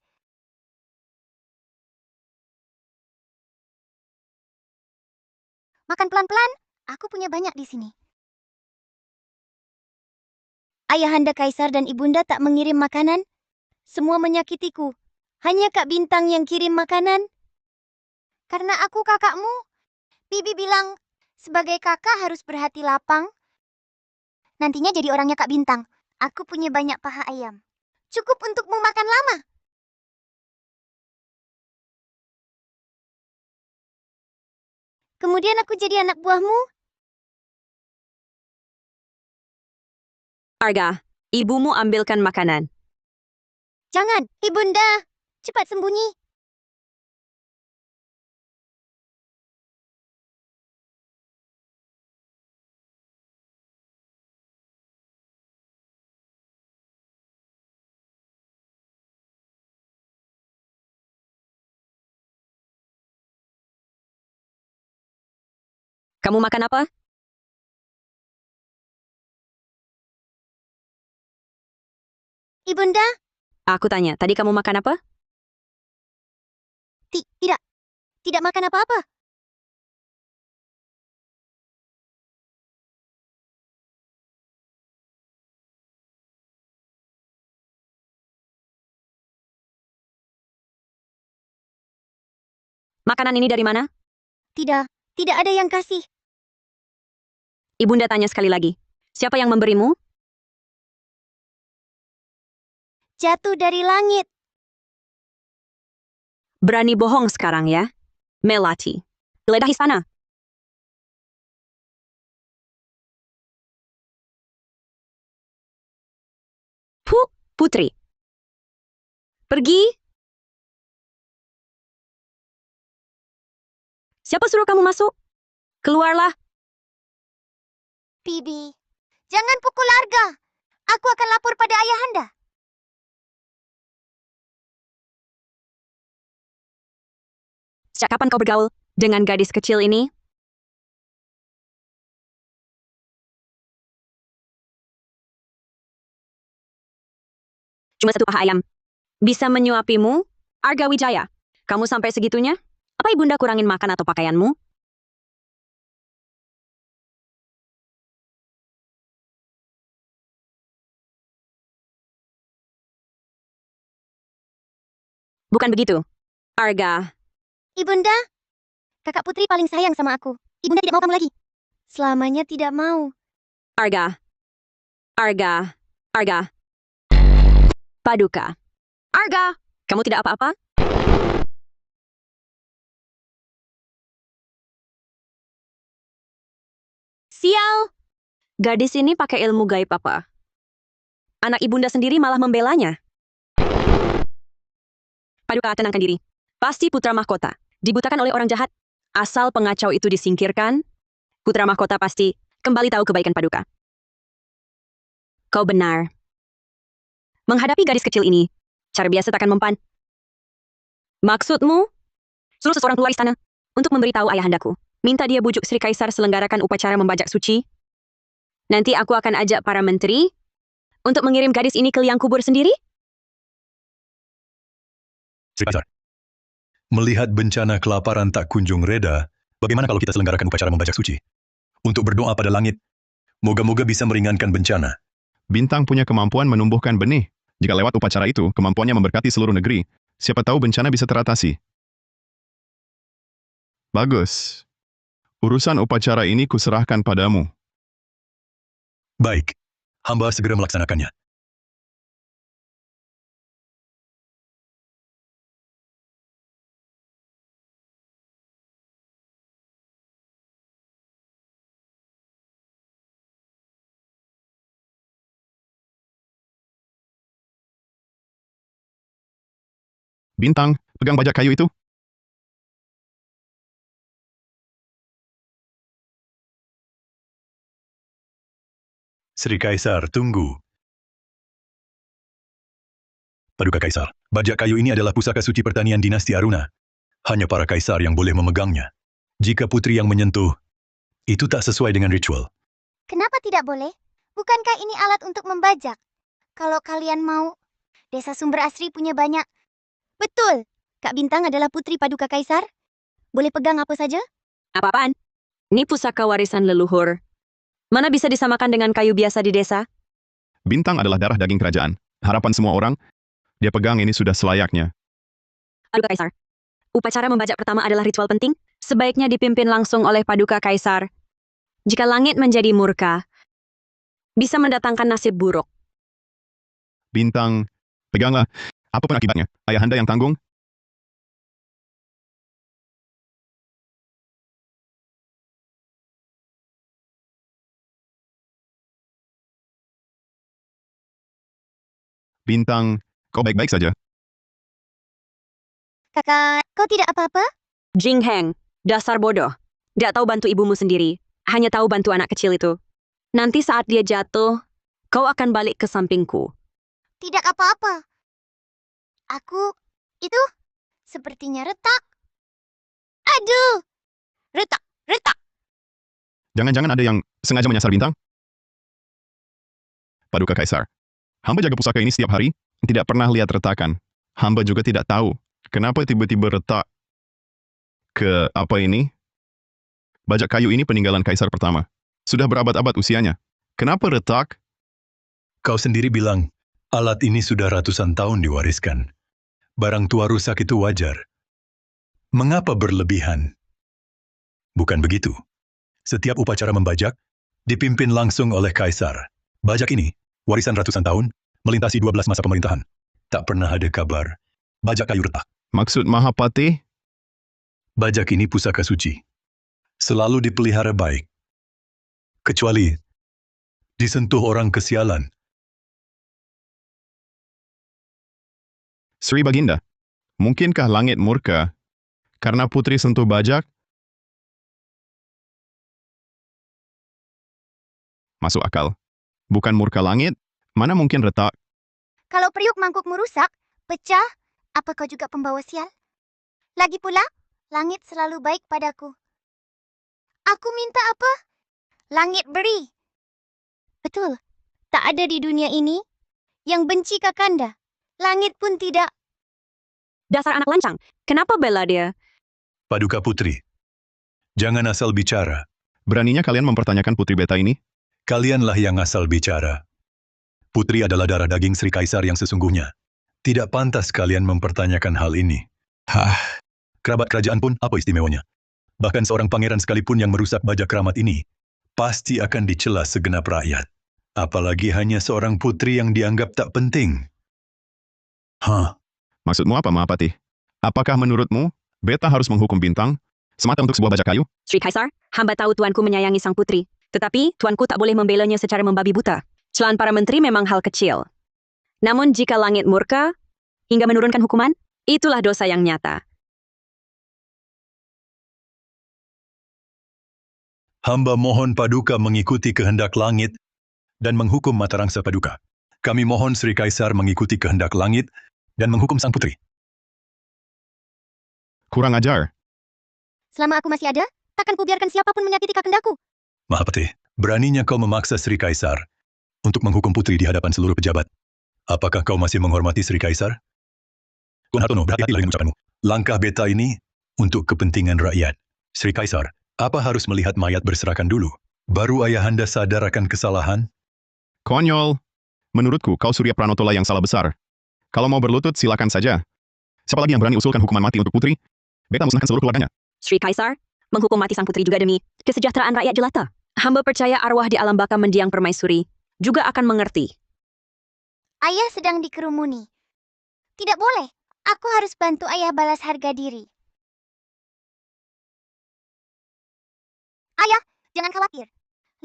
Makan pelan-pelan. Aku punya banyak di sini. Ayahanda Kaisar dan Ibunda tak mengirim makanan. Semua menyakitiku. Hanya Kak Bintang yang kirim makanan. Karena aku kakakmu. Bibi bilang, sebagai kakak harus berhati lapang. Nantinya jadi orangnya Kak Bintang. Aku punya banyak paha ayam. Cukup untukmu makan lama. Kemudian aku jadi anak buahmu. Arga, ibumu ambilkan makanan. Jangan, Ibunda. Cepat sembunyi. Kamu makan apa? Ibunda? Aku tanya, tadi kamu makan apa? Tidak. Tidak makan apa-apa. Makanan ini dari mana? Tidak. Tidak ada yang kasih. Ibunda tanya sekali lagi. Siapa yang memberimu? Jatuh dari langit. Berani bohong sekarang ya. Melati. Geledah istana. Putri. Pergi. Siapa suruh kamu masuk? Keluarlah. Bibi, jangan pukul Arga. Aku akan lapor pada ayahanda. Sejak kapan kau bergaul dengan gadis kecil ini? Cuma satu paha ayam. Bisa menyuapimu? Arga Wijaya, kamu sampai segitunya? Apa ibunda kurangin makan atau pakaianmu? Bukan begitu. Arga, Ibunda, kakak putri paling sayang sama aku. Ibunda tidak mau kamu lagi. Selamanya tidak mau. Arga, Arga, Arga. Paduka. Arga, kamu tidak apa-apa? Sial! Gadis ini pakai ilmu gaib apa? Anak ibunda sendiri malah membelanya. Paduka, tenangkan diri. Pasti putra mahkota. Dibutakan oleh orang jahat. Asal pengacau itu disingkirkan, putra mahkota pasti kembali tahu kebaikan Paduka. Kau benar. Menghadapi gadis kecil ini, cara biasa takkan mempan. Maksudmu? Suruh seseorang keluar istana untuk memberitahu ayahandaku. Minta dia bujuk Sri Kaisar selenggarakan upacara membajak suci. Nanti aku akan ajak para menteri untuk mengirim gadis ini ke liang kubur sendiri. Sri Kaisar, melihat bencana kelaparan tak kunjung reda, bagaimana kalau kita selenggarakan upacara membajak suci? Untuk berdoa pada langit, moga-moga bisa meringankan bencana. Bintang punya kemampuan menumbuhkan benih. Jika lewat upacara itu, kemampuannya memberkati seluruh negeri. Siapa tahu bencana bisa teratasi. Bagus. Urusan upacara ini kuserahkan padamu. Baik, hamba segera melaksanakannya. Bintang, pegang bajak kayu itu. Sri Kaisar, tunggu. Paduka Kaisar, bajak kayu ini adalah pusaka suci pertanian dinasti Aruna. Hanya para kaisar yang boleh memegangnya. Jika putri yang menyentuh, itu tak sesuai dengan ritual. Kenapa tidak boleh? Bukankah ini alat untuk membajak? Kalau kalian mau, desa Sumber Asri punya banyak. Betul, Kak Bintang adalah putri Paduka Kaisar. Boleh pegang apa saja? Apa-apaan? Ini pusaka warisan leluhur. Mana bisa disamakan dengan kayu biasa di desa? Bintang adalah darah daging kerajaan. Harapan semua orang, dia pegang ini sudah selayaknya. Paduka Kaisar. Upacara membajak pertama adalah ritual penting. Sebaiknya dipimpin langsung oleh Paduka Kaisar. Jika langit menjadi murka, bisa mendatangkan nasib buruk. Bintang, peganglah. Apapun akibatnya, ayahanda yang tanggung. Bintang, kau baik-baik saja. Kakak, kau tidak apa-apa? Jing Heng, dasar bodoh. Tidak tahu bantu ibumu sendiri. Hanya tahu bantu anak kecil itu. Nanti saat dia jatuh, kau akan balik ke sampingku. Tidak apa-apa. Aku, itu, sepertinya retak. Aduh! Retak, retak. Jangan-jangan ada yang sengaja menyasar Bintang? Paduka Kaisar, hamba jaga pusaka ini setiap hari, tidak pernah lihat retakan. Hamba juga tidak tahu kenapa tiba-tiba retak. Ke apa ini? Bajak kayu ini peninggalan Kaisar pertama. Sudah berabad-abad usianya. Kenapa retak? Kau sendiri bilang, alat ini sudah ratusan tahun diwariskan. Barang tua rusak itu wajar. Mengapa berlebihan? Bukan begitu. Setiap upacara membajak dipimpin langsung oleh Kaisar. Bajak ini, warisan ratusan tahun, melintasi 12 masa pemerintahan. Tak pernah ada kabar bajak kayu retak. Maksud Mahapati? Bajak ini pusaka suci. Selalu dipelihara baik. Kecuali disentuh orang kesialan. Sri Baginda, mungkinkah langit murka karena putri sentuh bajak? Masuk akal. Bukan murka langit, mana mungkin retak? Kalau periuk mangkukmu rusak, pecah, apa kau juga pembawa sial? Lagi pula, langit selalu baik padaku. Aku minta apa? Langit beri. Betul, tak ada di dunia ini yang benci Kakanda. Langit pun tidak. Dasar anak lancang, kenapa bela dia? Paduka Putri, jangan asal bicara. Beraninya kalian mempertanyakan putri beta ini? Kalianlah yang asal bicara. Putri adalah darah daging Sri Kaisar yang sesungguhnya. Tidak pantas kalian mempertanyakan hal ini. Kerabat kerajaan pun apa istimewanya? Bahkan seorang pangeran sekalipun yang merusak bajak keramat ini, pasti akan dicela segenap rakyat. Apalagi hanya seorang putri yang dianggap tak penting. Maksudmu apa, Mahapati? Apakah menurutmu, beta harus menghukum Bintang semata untuk sebuah bajak kayu? Sri Kaisar, hamba tahu tuanku menyayangi sang putri. Tetapi, tuanku tak boleh membelanya secara membabi buta. Celaan para menteri memang hal kecil. Namun jika langit murka, hingga menurunkan hukuman, itulah dosa yang nyata. Hamba mohon Paduka mengikuti kehendak langit dan menghukum Matarangsa Paduka. Kami mohon Sri Kaisar mengikuti kehendak langit dan menghukum sang putri. Kurang ajar. Selama aku masih ada, takkan kubiarkan siapapun menyakiti Kakendaku. Mahapati, beraninya kau memaksa Sri Kaisar untuk menghukum putri di hadapan seluruh pejabat. Apakah kau masih menghormati Sri Kaisar? Tuan Hartono, berhati-hatilah dengan ucapanmu. Langkah beta ini untuk kepentingan rakyat. Sri Kaisar, apa harus melihat mayat berserakan dulu? Baru ayahanda sadar akan kesalahan? Konyol. Menurutku, kau Surya Pranotola yang salah besar. Kalau mau berlutut, silakan saja. Siapa lagi yang berani usulkan hukuman mati untuk putri? Beta musnahkan seluruh keluarganya. Sri Kaisar, menghukum mati sang putri juga demi kesejahteraan rakyat jelata. Hamba percaya arwah di alam baka mendiang permaisuri juga akan mengerti. Ayah sedang dikerumuni. Tidak boleh. Aku harus bantu ayah balas harga diri. Ayah, jangan khawatir.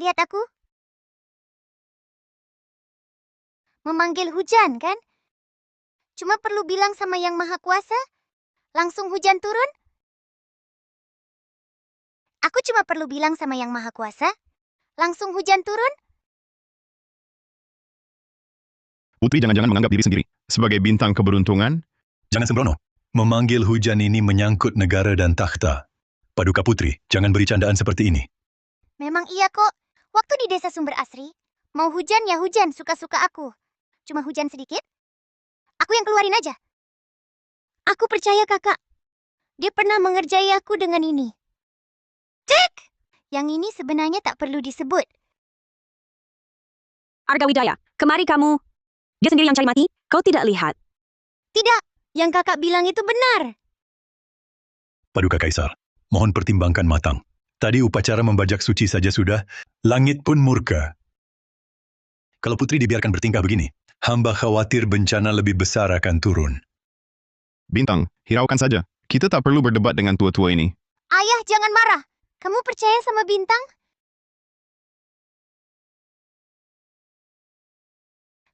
Lihat aku. Memanggil hujan, kan? Cuma perlu bilang sama Yang Maha Kuasa, langsung hujan turun. Aku cuma perlu bilang sama Yang Maha Kuasa, langsung hujan turun. Putri jangan-jangan menganggap diri sendiri sebagai bintang keberuntungan. Jangan sembrono. Memanggil hujan ini menyangkut negara dan takhta. Paduka Putri, jangan beri candaan seperti ini. Memang iya kok. Waktu di desa Sumber Asri, mau hujan ya hujan, suka-suka aku. Cuma hujan sedikit, aku yang keluarin aja. Aku percaya kakak. Dia pernah mengerjai aku dengan ini. Cek! Yang ini sebenarnya tak perlu disebut. Arga Widaya, kemari kamu. Dia sendiri yang cari mati, kau tidak lihat. Tidak, yang kakak bilang itu benar. Paduka Kaisar, mohon pertimbangkan matang. Tadi upacara membajak suci saja sudah, langit pun murka. Kalau putri dibiarkan bertingkah begini, hamba khawatir bencana lebih besar akan turun. Bintang, hiraukan saja. Kita tak perlu berdebat dengan tua-tua ini. Ayah, jangan marah. Kamu percaya sama Bintang?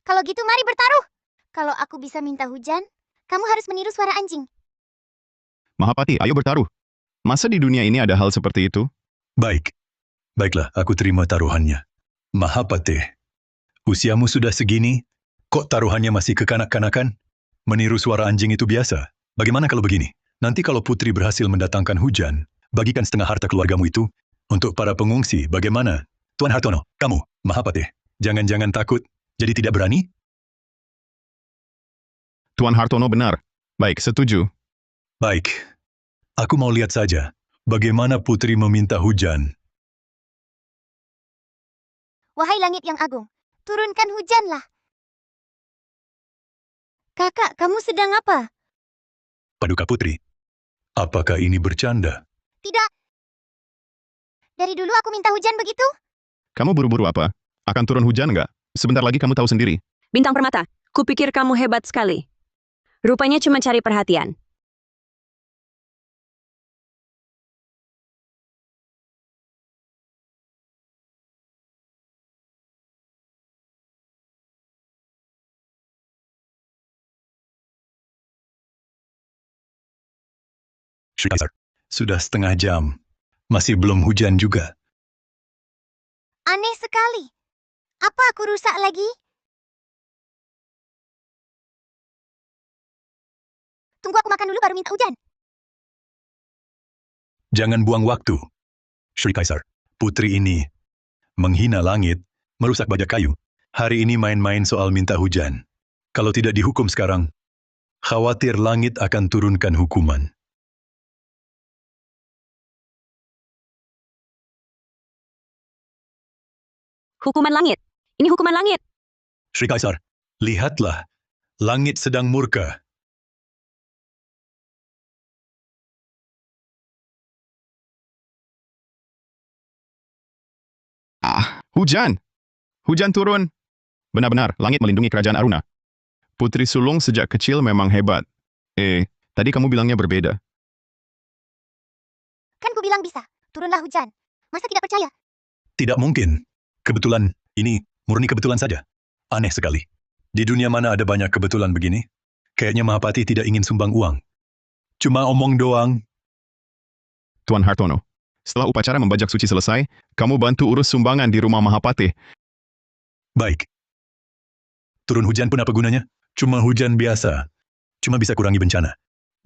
Kalau gitu mari bertaruh. Kalau aku bisa minta hujan, kamu harus meniru suara anjing. Mahapati, ayo bertaruh. Masa di dunia ini ada hal seperti itu? Baik. Baiklah, aku terima taruhannya. Mahapate, usiamu sudah segini, kok taruhannya masih kekanak-kanakan? Meniru suara anjing itu biasa. Bagaimana kalau begini? Nanti kalau putri berhasil mendatangkan hujan, bagikan setengah harta keluargamu itu untuk para pengungsi. Bagaimana? Tuan Hartono, kamu, Mahapate, jangan-jangan takut, jadi tidak berani? Tuan Hartono benar. Baik, setuju. Baik. Aku mau lihat saja, bagaimana putri meminta hujan. Wahai langit yang agung, turunkan hujanlah. Kakak, kamu sedang apa? Paduka Putri, apakah ini bercanda? Tidak. Dari dulu aku minta hujan begitu? Kamu buru-buru apa? Akan turun hujan nggak? Sebentar lagi kamu tahu sendiri. Bintang Permata, kupikir kamu hebat sekali. Rupanya cuma cari perhatian. Sri Kaisar, sudah setengah jam. Masih belum hujan juga. Aneh sekali. Apa aku rusak lagi? Tunggu aku makan dulu baru minta hujan. Jangan buang waktu. Sri Kaisar, putri ini menghina langit, merusak bajak kayu. Hari ini main-main soal minta hujan. Kalau tidak dihukum sekarang, khawatir langit akan turunkan hukuman. Hukuman langit. Ini hukuman langit. Sri Kaisar, lihatlah, langit sedang murka. Hujan! Hujan turun! Benar-benar, langit melindungi kerajaan Aruna. Putri sulung sejak kecil memang hebat. Tadi kamu bilangnya berbeda. Kan ku bilang bisa. Turunlah hujan. Masa tidak percaya? Tidak mungkin. Kebetulan, ini murni kebetulan saja. Aneh sekali. Di dunia mana ada banyak kebetulan begini? Kayaknya Mahapati tidak ingin sumbang uang. Cuma omong doang. Tuan Hartono, setelah upacara membajak suci selesai, kamu bantu urus sumbangan di rumah Mahapati. Baik. Turun hujan pun apa gunanya? Cuma hujan biasa. Cuma bisa kurangi bencana.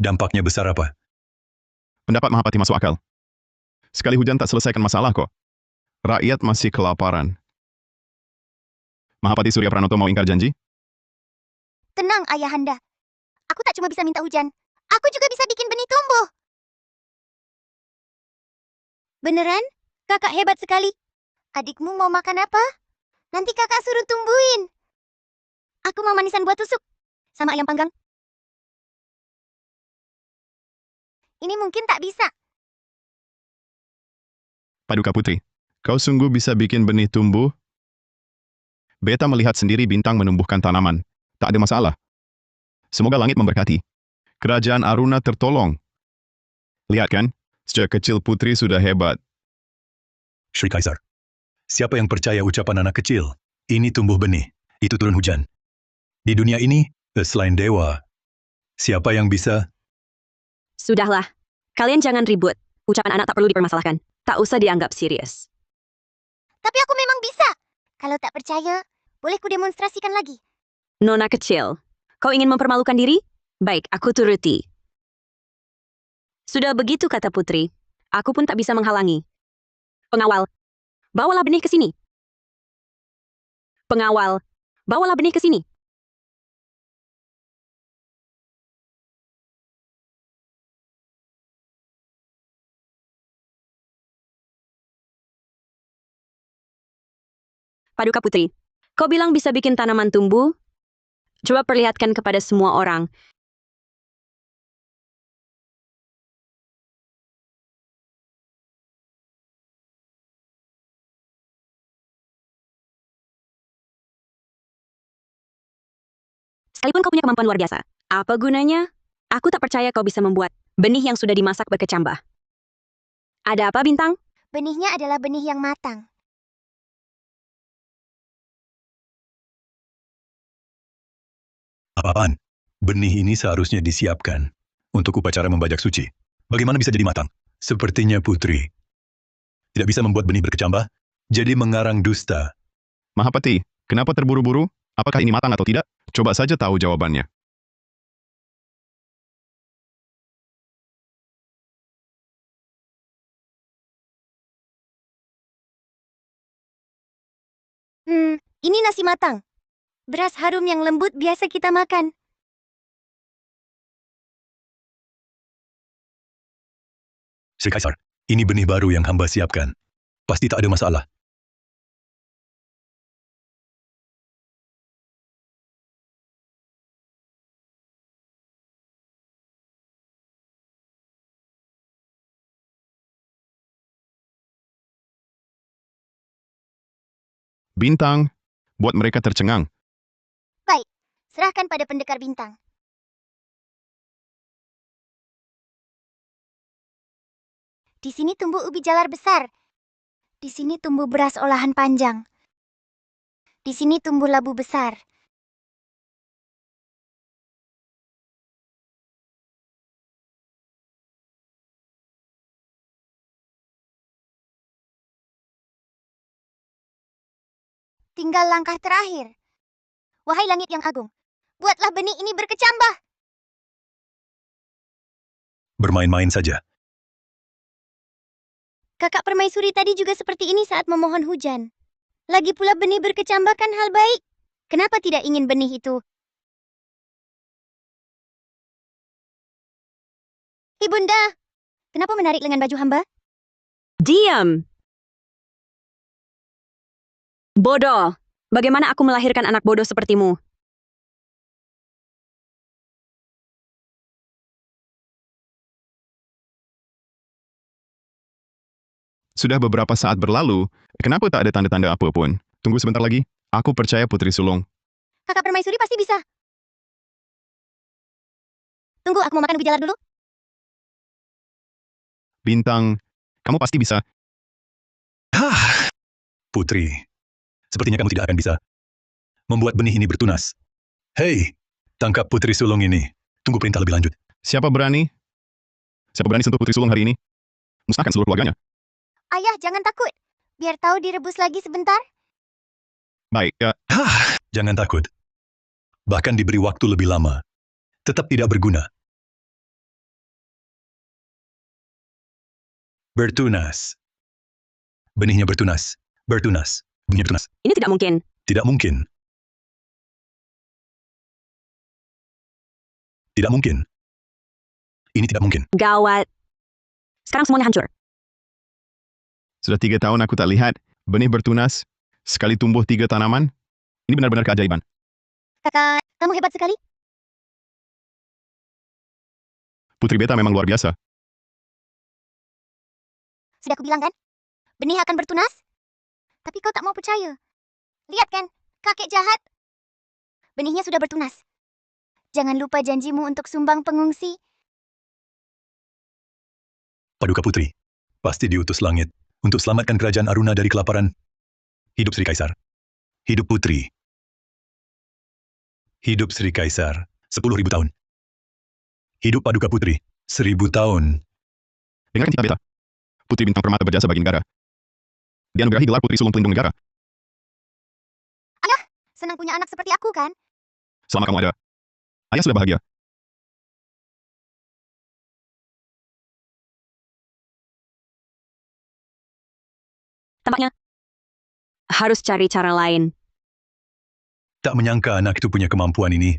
Dampaknya besar apa? Pendapat Mahapati masuk akal. Sekali hujan tak selesaikan masalah kok. Rakyat masih kelaparan. Mahapati Surya Pranoto mau ingkar janji? Tenang, Ayahanda. Aku tak cuma bisa minta hujan. Aku juga bisa bikin benih tumbuh. Beneran? Kakak hebat sekali. Adikmu mau makan apa? Nanti kakak suruh tumbuhin. Aku mau manisan buat tusuk. Sama ayam panggang. Ini mungkin tak bisa. Paduka Putri, kau sungguh bisa bikin benih tumbuh? Beta melihat sendiri Bintang menumbuhkan tanaman. Tak ada masalah. Semoga langit memberkati. Kerajaan Aruna tertolong. Lihat kan, sejak kecil Putri sudah hebat. Sri Kaisar. Siapa yang percaya ucapan anak kecil? Ini tumbuh benih, itu turun hujan. Di dunia ini, selain dewa, siapa yang bisa? Sudahlah. Kalian jangan ribut. Ucapan anak tak perlu dipermasalahkan. Tak usah dianggap serius. Tapi aku memang bisa. Kalau tak percaya, boleh ku demonstrasikan lagi. Nona kecil, kau ingin mempermalukan diri? Baik, aku turuti. Sudah begitu kata Putri. Aku pun tak bisa menghalangi. Pengawal, bawalah benih ke sini. Pengawal, bawalah benih ke sini. Paduka Putri, kau bilang bisa bikin tanaman tumbuh? Coba perlihatkan kepada semua orang. Sekalipun kau punya kemampuan luar biasa, apa gunanya? Aku tak percaya kau bisa membuat benih yang sudah dimasak berkecambah. Ada apa, Bintang? Benihnya adalah benih yang matang. Apaan? Benih ini seharusnya disiapkan untuk upacara membajak suci. Bagaimana bisa jadi matang? Sepertinya Putri tidak bisa membuat benih berkecambah, jadi mengarang dusta. Mahapati, kenapa terburu-buru? Apakah ini matang atau tidak? Coba saja tahu jawabannya. Ini nasi matang. Beras harum yang lembut biasa kita makan. Sri Kaisar, ini benih baru yang hamba siapkan. Pasti tak ada masalah. Bintang, buat mereka tercengang. Serahkan pada pendekar bintang. Di sini tumbuh ubi jalar besar. Di sini tumbuh beras olahan panjang. Di sini tumbuh labu besar. Tinggal langkah terakhir. Wahai langit yang agung, buatlah benih ini berkecambah. Bermain-main saja. Kakak permaisuri tadi juga seperti ini saat memohon hujan. Lagi pula benih berkecambah kan hal baik. Kenapa tidak ingin benih itu? Ibunda, kenapa menarik lengan baju hamba? Diam! Bodoh! Bagaimana aku melahirkan anak bodoh sepertimu? Sudah beberapa saat berlalu, kenapa tak ada tanda-tanda apapun? Tunggu sebentar lagi, aku percaya Putri Sulung. Kakak permaisuri pasti bisa. Tunggu, aku mau makan ubi jalar dulu. Bintang, kamu pasti bisa. Putri, sepertinya kamu tidak akan bisa membuat benih ini bertunas. Hei, tangkap Putri Sulung ini. Tunggu perintah lebih lanjut. Siapa berani? Siapa berani sentuh Putri Sulung hari ini? Musnahkan seluruh keluarganya. Ayah, jangan takut. Biar tahu direbus lagi sebentar. Baik, ya. Jangan takut. Bahkan diberi waktu lebih lama. Tetap tidak berguna. Bertunas. Benihnya bertunas. Bertunas. Benihnya bertunas. Ini tidak mungkin. Tidak mungkin. Tidak mungkin. Ini tidak mungkin. Gawat. Sekarang semuanya hancur. Sudah 3 tahun aku tak lihat benih bertunas, sekali tumbuh 3 tanaman. Ini benar-benar keajaiban. Kakak, kamu hebat sekali. Putri Beta memang luar biasa. Sudah aku bilang kan? benih akan bertunas? Tapi kau tak mau percaya. Lihat kan, kakek jahat. Benihnya sudah bertunas. Jangan lupa janjimu untuk sumbang pengungsi. Paduka Putri, pasti diutus langit untuk selamatkan kerajaan Aruna dari kelaparan. Hidup Sri Kaisar. Hidup Putri. Hidup Sri Kaisar. 10.000 tahun. Hidup Paduka Putri. 1000 tahun. Dengarkan kita, Beta. Putri Bintang Permata berjasa bagi negara. Dianugerahi gelar Putri Sulung Pelindung Negara. Senang punya anak seperti aku kan? Selama kamu ada, ayah sudah bahagia. Tampaknya harus cari cara lain. Tak menyangka anak itu punya kemampuan ini.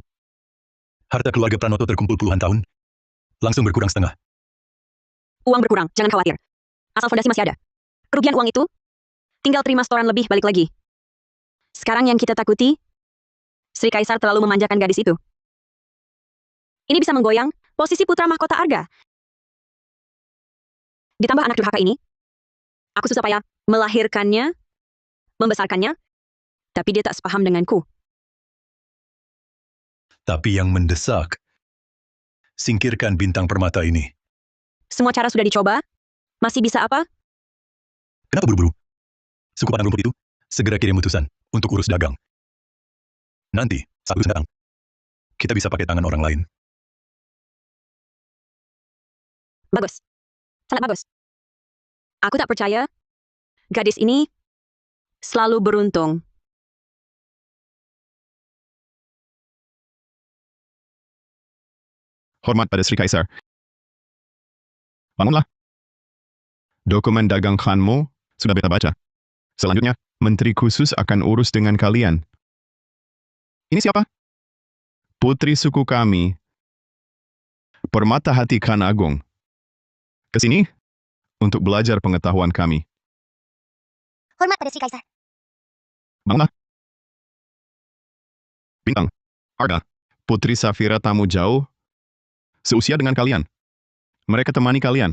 Harta keluarga Pranoto terkumpul puluhan tahun. Langsung berkurang setengah. Uang berkurang, jangan khawatir. Asal fondasi masih ada. Kerugian uang itu, tinggal terima setoran lebih balik lagi. Sekarang yang kita takuti, Sri Kaisar terlalu memanjakan gadis itu. Ini bisa menggoyang posisi putra mahkota Arga. Ditambah anak durhaka ini, aku susah payah melahirkannya, membesarkannya, tapi dia tak sepaham denganku. Tapi yang mendesak, singkirkan Bintang Permata ini. Semua cara sudah dicoba, masih bisa apa? Kenapa buru-buru? Suku Padang Rumput itu segera kirim utusan untuk urus dagang. Nanti, saat urusan datang, kita bisa pakai tangan orang lain. Bagus. Sangat bagus. Aku tak percaya gadis ini selalu beruntung. Hormat pada Sri Kaisar. Bangunlah. Dokumen dagang Khanmu sudah Beta baca. Selanjutnya, Menteri Khusus akan urus dengan kalian. Ini siapa? Putri suku kami, Permata Hati Khan Agung. Kesini untuk belajar pengetahuan kami. Hormat pada Sri Kaisar. Bangunlah. Bintang, Arga, Putri Safira tamu jauh, seusia dengan kalian. Mereka temani kalian.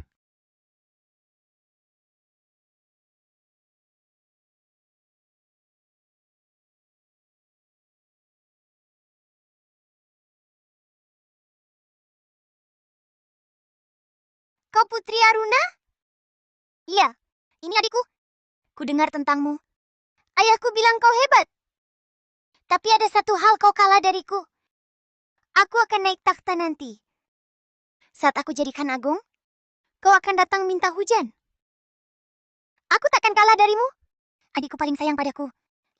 Kau Putri Aruna? Iya, ini adikku. Ku dengar tentangmu. Ayahku bilang kau hebat. Tapi ada satu hal kau kalah dariku. Aku akan naik takhta nanti. Saat aku jadi Khan Agung, kau akan datang minta hujan. Aku takkan kalah darimu. Adikku paling sayang padaku.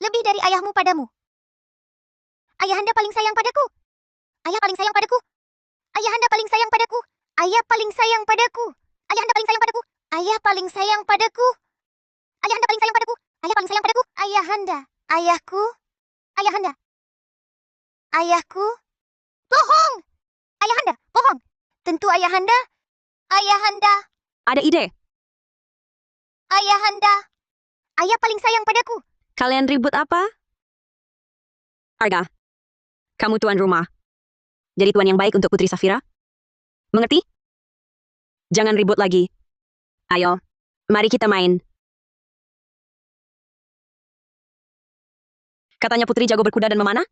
Lebih dari ayahmu padamu. Ayahanda paling sayang padaku. Ayah paling sayang padaku. Ayahanda paling sayang padaku. Ayah paling sayang padaku. Ayahanda paling sayang padaku. Ayah paling sayang padaku. Ayahanda paling sayang padaku. Ayah paling sayang padaku. Ayahanda. Ayahku. Ayahanda. Ayahku. Bohong. Ayahanda. Bohong. Tentu ayahanda. Ayahanda. Ada ide. Ayahanda. Ayah paling sayang padaku. Kalian ribut apa? Arga, kamu tuan rumah. Jadi tuan yang baik untuk Putri Safira. Mengerti? Jangan ribut lagi. Ayo, mari kita main. Katanya Putri jago berkuda dan memanah.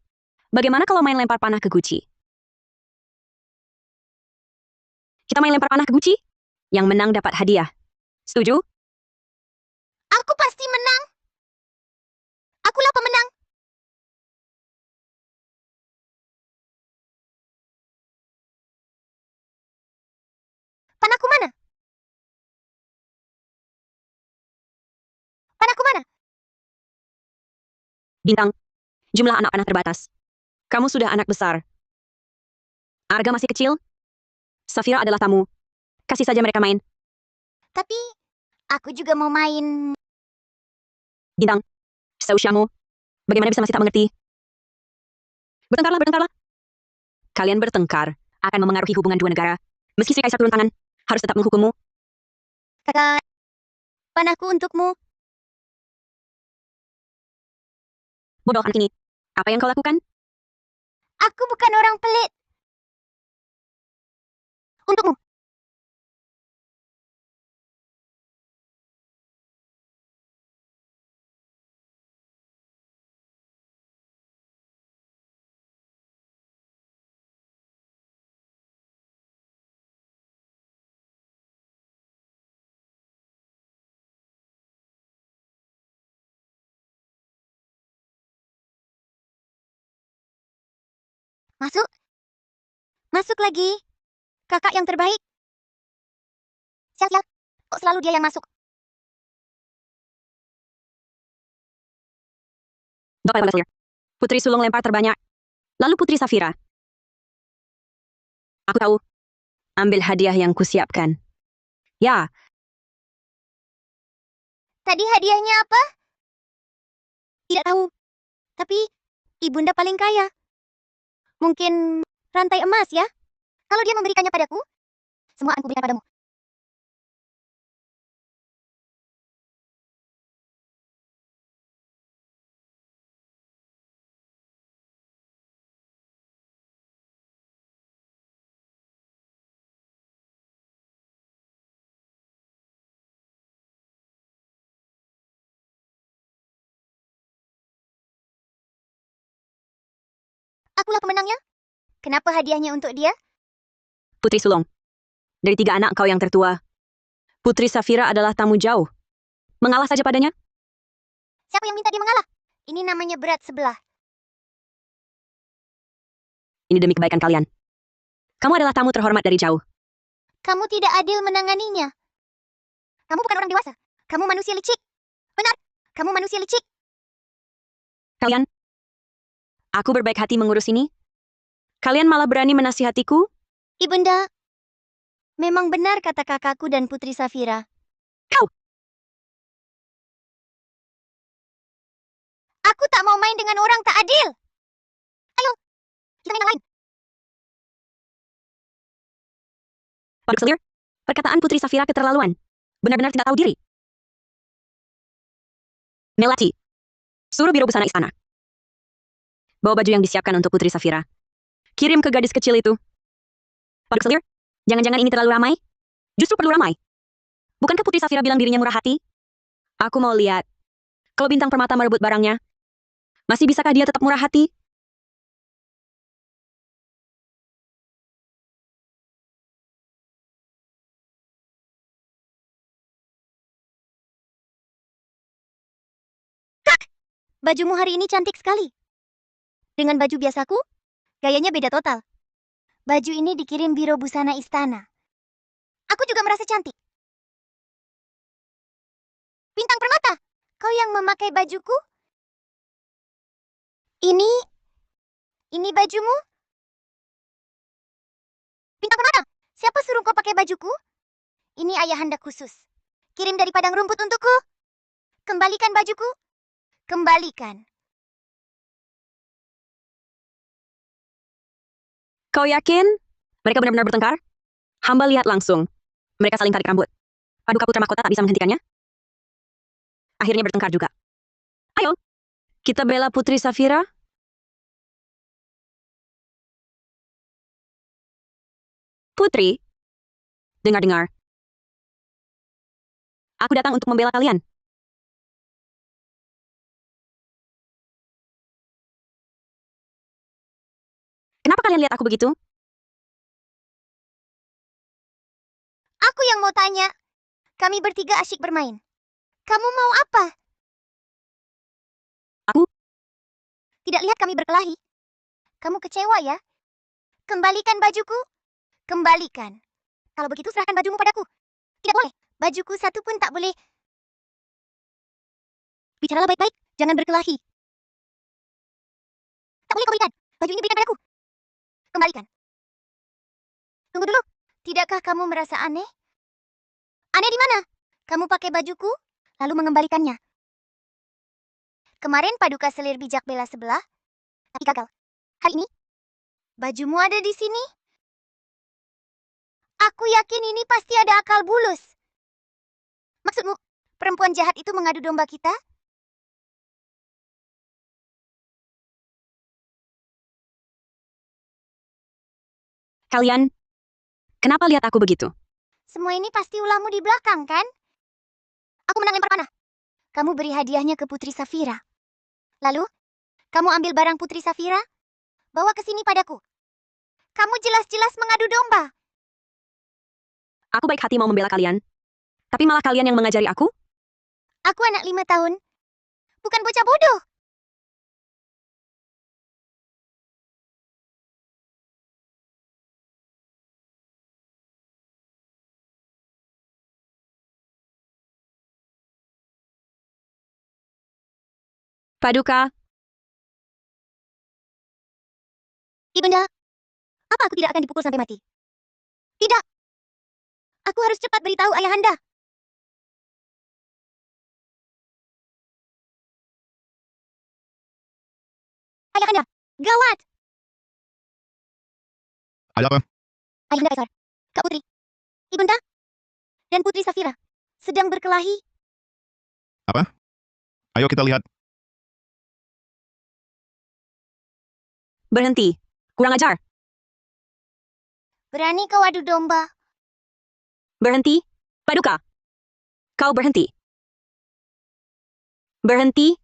Bagaimana kalau main lempar panah ke guci? Kita main lempar panah ke guci? Yang menang dapat hadiah. Setuju? Aku pasti menang. Akulah pemenang. Panahku mana? Panahku mana? Bintang, jumlah anak panah terbatas. Kamu sudah anak besar. Arga masih kecil. Safira adalah tamu. Kasih saja mereka main. Tapi aku juga mau main. Bintang, seusiamu. Bagaimana bisa masih tak mengerti? Bertengkarlah, bertengkarlah. Kalian bertengkar akan memengaruhi hubungan dua negara. Meski Sri Kaisar turun tangan, harus tetap menghukummu. Kakak, panahku untukmu. Bodoh anak ini. Apa yang kau lakukan? Aku bukan orang pelit. Untukmu. Masuk. Masuk lagi. Kakak yang terbaik. Sial. Kok selalu dia yang masuk? Bapak Leslie. Putri sulung lempar terbanyak. Lalu Putri Safira. Aku tahu. Ambil hadiah yang kusiapkan. Ya, Tadi hadiahnya apa? Tidak tahu. Tapi ibunda paling kaya. Mungkin rantai emas ya? Kalau dia memberikannya padaku, semua akan kuberikan padamu. Akulah pemenangnya. Kenapa hadiahnya untuk dia? Putri sulung. Dari 3 anak kau yang tertua. Putri Safira adalah tamu jauh. Mengalah saja padanya? Siapa yang minta dia mengalah? Ini namanya berat sebelah. Ini demi kebaikan kalian. Kamu adalah tamu terhormat dari jauh. Kamu tidak adil menanganinya. Kamu bukan orang dewasa. Kamu manusia licik. Benar, kamu manusia licik. Kalian? Aku berbaik hati mengurus ini. Kalian malah berani menasihatiku? Ibunda, memang benar kata kakakku dan Putri Safira. Kau! Aku tak mau main dengan orang tak adil. Ayo, kita main yang lain. Pak Selir, perkataan Putri Safira keterlaluan. Benar-benar tidak tahu diri. Melati, suruh biro busana istana. Bawa baju yang disiapkan untuk Putri Safira. Kirim ke gadis kecil itu. Pak Selir, jangan-jangan ini terlalu ramai? Justru perlu ramai. Bukankah Putri Safira bilang dirinya murah hati? Aku mau lihat. Kalau bintang permata merebut barangnya, masih bisakah dia tetap murah hati? Bajumu hari ini cantik sekali. Dengan baju biasaku, gayanya beda total. Baju ini dikirim biro busana istana. Aku juga merasa cantik. Bintang permata, kau yang memakai bajuku? Ini bajumu? Bintang permata, siapa suruh kau pakai bajuku? Ini ayahanda khusus. Kirim dari padang rumput untukku. Kembalikan bajuku. Kembalikan. Kau yakin? Mereka benar-benar bertengkar? Hamba lihat langsung. Mereka saling tarik rambut. Paduka putra mahkota tak bisa menghentikannya. Akhirnya bertengkar juga. Ayo, kita bela Putri Safira. Putri, dengar-dengar. Aku datang untuk membela kalian. Kenapa kalian lihat aku begitu? Aku yang mau tanya. Kami bertiga asyik bermain. Kamu mau apa? Aku? Tidak lihat kami berkelahi. Kamu kecewa ya? Kembalikan bajuku. Kembalikan. Kalau begitu serahkan bajumu padaku. Tidak boleh. Bajuku satu pun tak boleh. Bicaralah baik-baik. Jangan berkelahi. Tak boleh kau berikan. Baju ini berikan padaku. Kembalikan. Tunggu dulu. Tidakkah kamu merasa aneh? Aneh di mana? Kamu pakai bajuku, lalu mengembalikannya. Kemarin Paduka Selir bijak bela sebelah, tapi gagal. Hari ini, bajumu ada di sini. Aku yakin ini pasti ada akal bulus. Maksudmu, perempuan jahat itu mengadu domba kita? Kalian, kenapa lihat aku begitu? Semua ini pasti ulahmu di belakang, kan? Aku menang lempar panah. Kamu beri hadiahnya ke Putri Safira. Lalu, kamu ambil barang Putri Safira, bawa ke sini padaku. Kamu jelas-jelas mengadu domba. Aku baik hati mau membela kalian. Tapi malah kalian yang mengajari aku? Aku anak 5 tahun. Bukan bocah bodoh. Paduka, Ibunda, apa aku tidak akan dipukul sampai mati? Tidak. Aku harus cepat beritahu ayahanda. Ayahanda, gawat! Ada apa? Ayahanda Kaisar, Kak Putri, Ibunda, dan Putri Safira sedang berkelahi. Ayo kita lihat. berhenti. Kurang ajar. Berani kau adu domba? Berhenti. Paduka. Kau berhenti. Berhenti.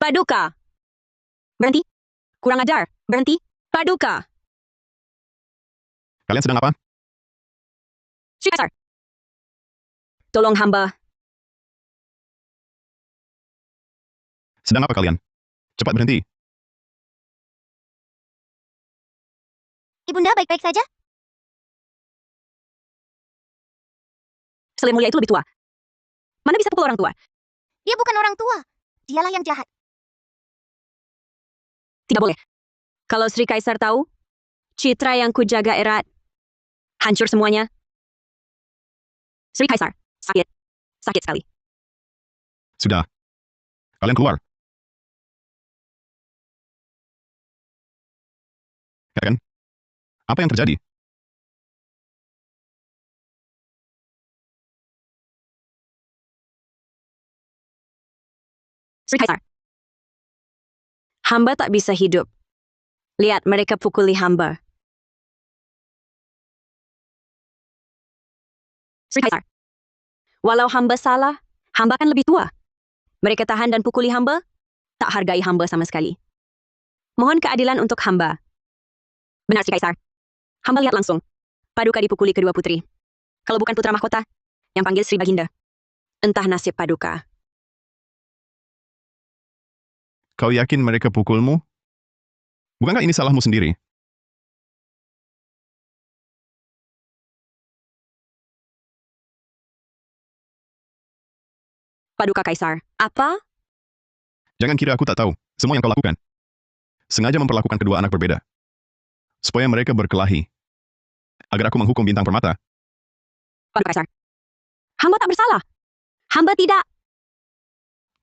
Paduka. Berhenti. Kurang ajar. Berhenti. Paduka. Kalian sedang apa? Sri Kaisar. Tolong hamba. Sedang apa kalian? Cepat berhenti. Ibunda baik-baik saja? Selir mulia itu lebih tua. Mana bisa pukul orang tua? Dia bukan orang tua. Dialah yang jahat. Tidak boleh. Kalau Sri Kaisar tahu, citra yang kujaga erat, hancur semuanya. Sri Kaisar, sakit. Sakit sekali. Sudah. Kalian keluar. Katakan. Apa yang terjadi? Sri Kaisar. Hamba tak bisa hidup. Lihat mereka pukuli hamba. Sri Kaisar. Walau hamba salah, hamba kan lebih tua. Mereka tahan dan pukuli hamba, tak hargai hamba sama sekali. Mohon keadilan untuk hamba. Benar Sri Kaisar. Hamba lihat langsung. Paduka dipukuli kedua putri. Kalau bukan putra mahkota, yang panggil Sri Baginda. Entah nasib Paduka. Kau yakin mereka pukulmu? Bukankah ini salahmu sendiri? Paduka Kaisar. Apa? Jangan kira aku tak tahu semua yang kau lakukan. Sengaja memperlakukan kedua anak berbeda. Supaya mereka berkelahi. Agar aku menghukum bintang permata. Paduka Kaisar. Hamba tak bersalah. Hamba tidak.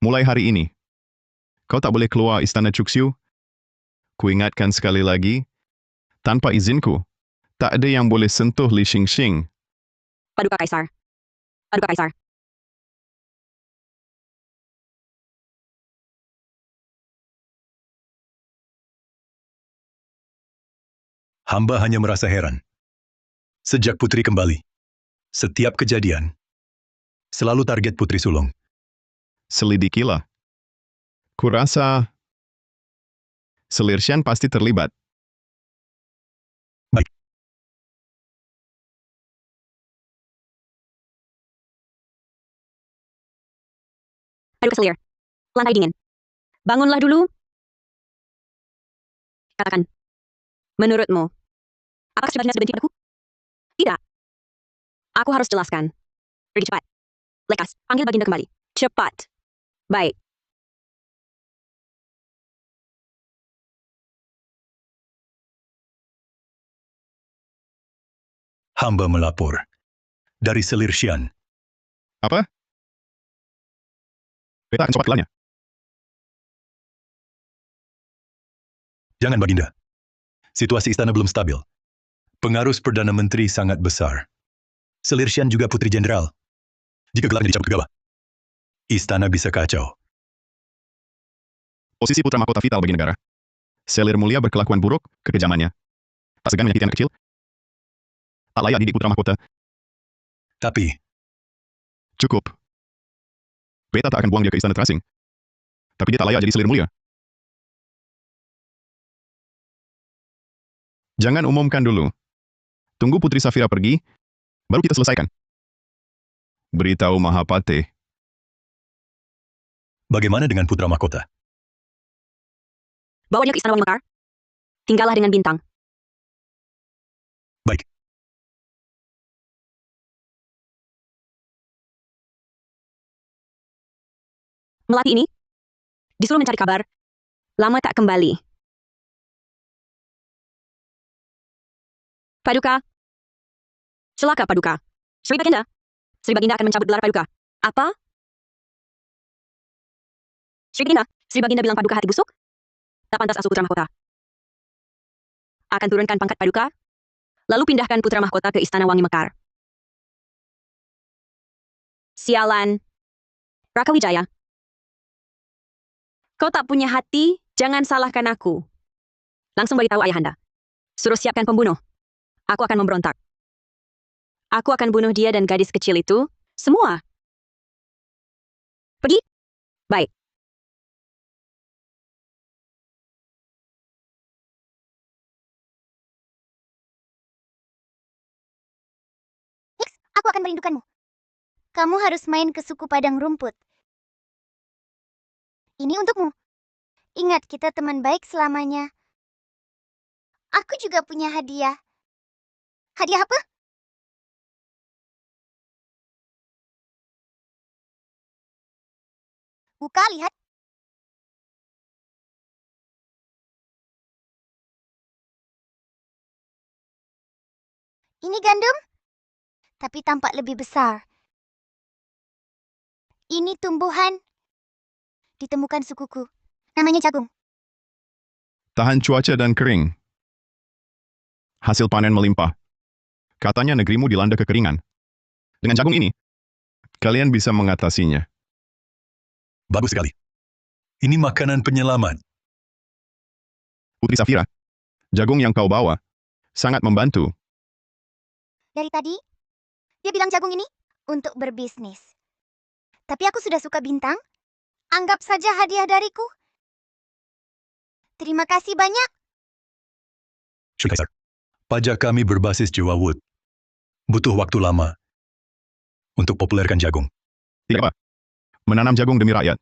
Mulai hari ini, kau tak boleh keluar istana Cuksyu. Kuingatkan sekali lagi, tanpa izinku, tak ada yang boleh sentuh Li Xingxing. Paduka Kaisar. Paduka Kaisar. Hamba hanya merasa heran. Sejak Putri kembali, setiap kejadian selalu target Putri Sulung. Selidikilah. Kurasa Selir Shan pasti terlibat. Baik. Paduka Selir. Lantai dingin. Bangunlah dulu. Katakan. Menurutmu, apakah Sri Baginda sudah benci padaku? Tidak. Aku harus jelaskan. Pergi cepat. Lekas, panggil Baginda kembali. Cepat. Baik. Hamba melapor. Dari Selir Shan. Apa? Beta akan cepat kelanya. Jangan Baginda. Situasi istana belum stabil. Pengaruh Perdana Menteri sangat besar. Selir Shan juga putri jenderal. Jika gelarnya dicabut ke bawah, istana bisa kacau. Posisi putra mahkota vital bagi negara. Selir mulia berkelakuan buruk, kekejamannya. Tak segan menyakiti anak kecil. Tak layak didik putra mahkota. Tapi, Cukup. Beta tak akan buang dia ke istana terasing. Tapi dia tak layak jadi selir mulia. Jangan umumkan dulu. Tunggu Putri Safira pergi, baru kita selesaikan. Beritahu Mahapate. bagaimana dengan putra mahkota? Bawanya ke Istana Wangi Mekar. Tinggallah dengan bintang. Baik. Melati ini, Disuruh mencari kabar. Lama tak kembali. Paduka. Celaka Paduka. Sri Baginda. Sri Baginda akan mencabut gelar Paduka. Apa? Sri Baginda bilang Paduka hati busuk? Tak pantas asuh putra mahkota. Akan turunkan pangkat Paduka, lalu pindahkan putra mahkota ke Istana Wangi Mekar. Sialan. Raka Wijaya. Kau tak punya hati, jangan salahkan aku. Langsung beritahu ayahanda. Suruh siapkan pembunuh. Aku akan memberontak. Aku akan bunuh dia dan gadis kecil itu, semua. Pergi? Baik. Aku akan merindukanmu. Kamu harus main ke suku Padang Rumput. Ini untukmu. Ingat, kita teman baik selamanya. Aku juga punya hadiah. Hadiah apa? Buka, lihat. Ini gandum, tapi tampak lebih besar. Ini tumbuhan. Ditemukan sukuku. Namanya jagung. Tahan cuaca dan kering. Hasil panen melimpah. Katanya negerimu dilanda kekeringan. Dengan jagung ini, kalian bisa mengatasinya. Bagus sekali. Ini makanan penyelamat. Putri Safira, jagung yang kau bawa sangat membantu. Dari tadi, dia bilang jagung ini untuk berbisnis. Tapi aku sudah suka bintang. Anggap saja hadiah dariku. Terima kasih banyak. Sri Kaisar. Pajak kami berbasis Jawa Wood. Butuh waktu lama untuk populerkan jagung. Tidak apa. Menanam jagung demi rakyat.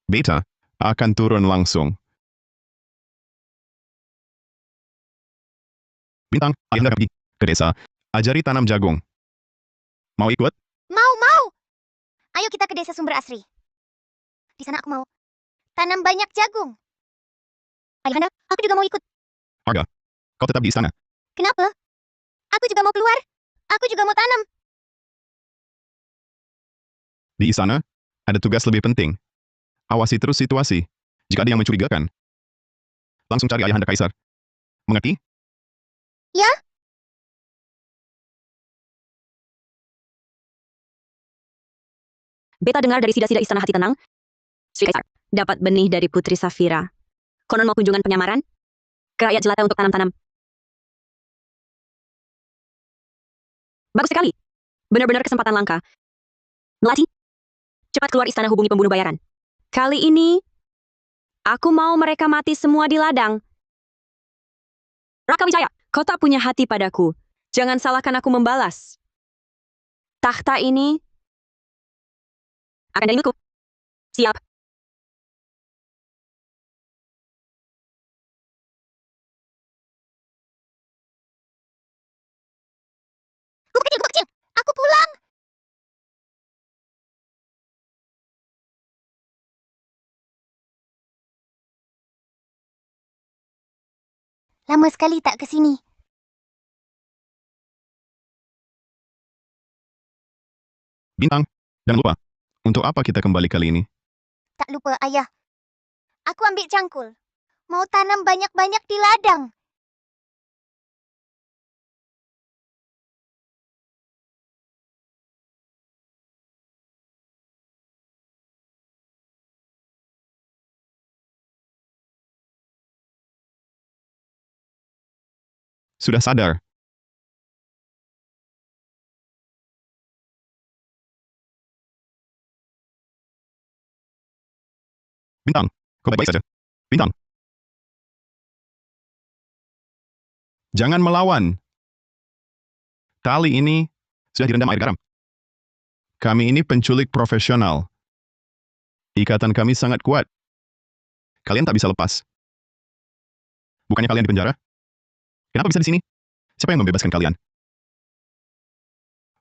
Beta akan turun langsung. Bintang, ayahanda pergi ke desa, ajari tanam jagung. Mau ikut? Mau. Ayo kita ke desa Sumber Asri. Di sana aku mau tanam banyak jagung. Ayahanda, aku juga mau ikut. Arga, kau tetap di istana. Kenapa? Aku juga mau keluar. Aku juga mau tanam. Di istana, ada tugas lebih penting. Awasi terus situasi. Jika ada yang mencurigakan, langsung cari ayahanda kaisar. Mengerti? Ya? Beta dengar dari sida-sida istana hati tenang. Sri Kaisar dapat benih dari Putri Safira. Konon mau kunjungan penyamaran ke rakyat jelata untuk tanam-tanam. Bagus sekali. Benar-benar kesempatan langka. Melati, cepat keluar istana hubungi pembunuh bayaran. Kali ini, aku mau mereka mati semua di ladang. Raka Wijaya, kau tak punya hati padaku. Jangan salahkan aku membalas. Takhta ini akan dari milikku. Siap. Gubuk kecil. Aku pulang. Lama sekali tak ke sini. Bintang, jangan lupa. Untuk apa kita kembali kali ini? Tak lupa, ayah. Aku ambil cangkul. Mau tanam banyak-banyak di ladang. Sudah sadar. Bintang, kau baik-baik saja. Bintang. Jangan melawan. Tali ini sudah direndam air garam. Kami ini penculik profesional. Ikatan kami sangat kuat. Kalian tak bisa lepas. Bukannya kalian di penjara? Kenapa bisa di sini? Siapa yang membebaskan kalian?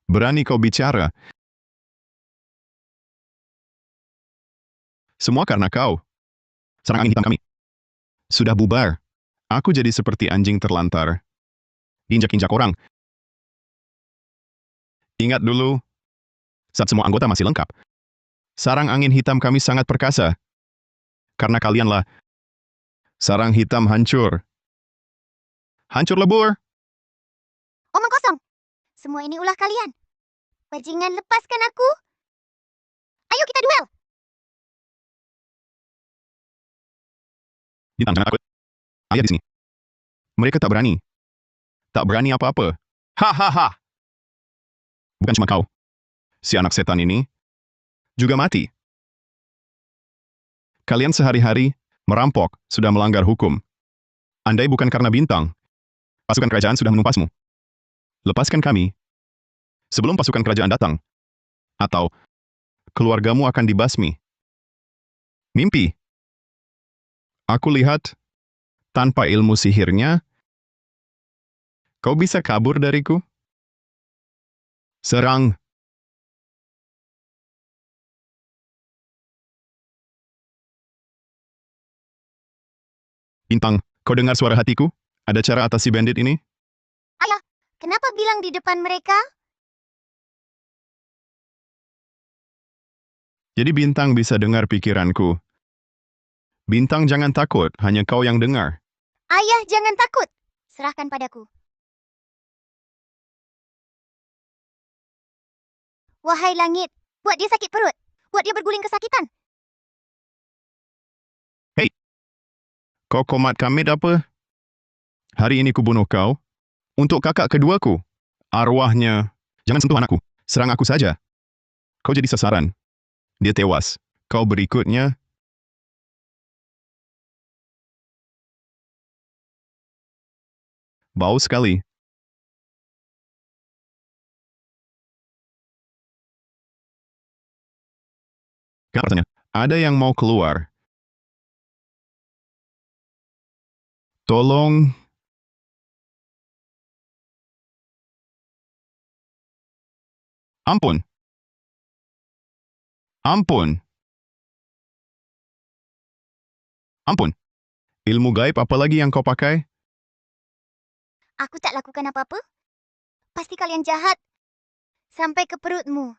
Berani kau bicara. Semua karena kau. Sarang angin hitam kami sudah bubar. Aku jadi seperti anjing terlantar. Diinjak-injak orang. Ingat dulu, saat semua anggota masih lengkap. Sarang angin hitam kami sangat perkasa. Karena kalianlah, sarang hitam hancur. Hancur lebur. Omong kosong. Semua ini ulah kalian. Bajingan, lepaskan aku. Ayo kita duel. Bintang, jangan takut. Ayah di sini. Mereka tak berani. Tak berani apa-apa. Hahaha. Bukan cuma kau. Si anak setan ini juga mati. Kalian sehari-hari merampok, sudah melanggar hukum. Andai bukan karena bintang, pasukan kerajaan sudah menumpasmu. Lepaskan kami sebelum pasukan kerajaan datang. Atau keluargamu akan dibasmi. Mimpi. Aku lihat, tanpa ilmu sihirnya, kau bisa kabur dariku? Serang. Bintang, kau dengar suara hatiku? Ada cara atasi bandit ini? Ayah, kenapa bilang di depan mereka? Jadi Bintang bisa dengar pikiranku. Bintang jangan takut, hanya kau yang dengar. Ayah, jangan takut. Serahkan padaku. Wahai langit, buat dia sakit perut. Buat dia berguling kesakitan. Kau komat kamit apa? Hari ini kubunuh kau. Untuk kakak keduaku. Arwahnya. Jangan sentuh anakku. Serang aku saja. Kau jadi sasaran. Dia tewas. Kau berikutnya. Bau sekali. Kenapa rasanya? Ada yang mau keluar. Tolong. Ampun. Ampun. Ampun. Ilmu gaib apa lagi yang kau pakai? Aku tak lakukan apa-apa. Pasti kalian jahat. Sampai ke perutmu.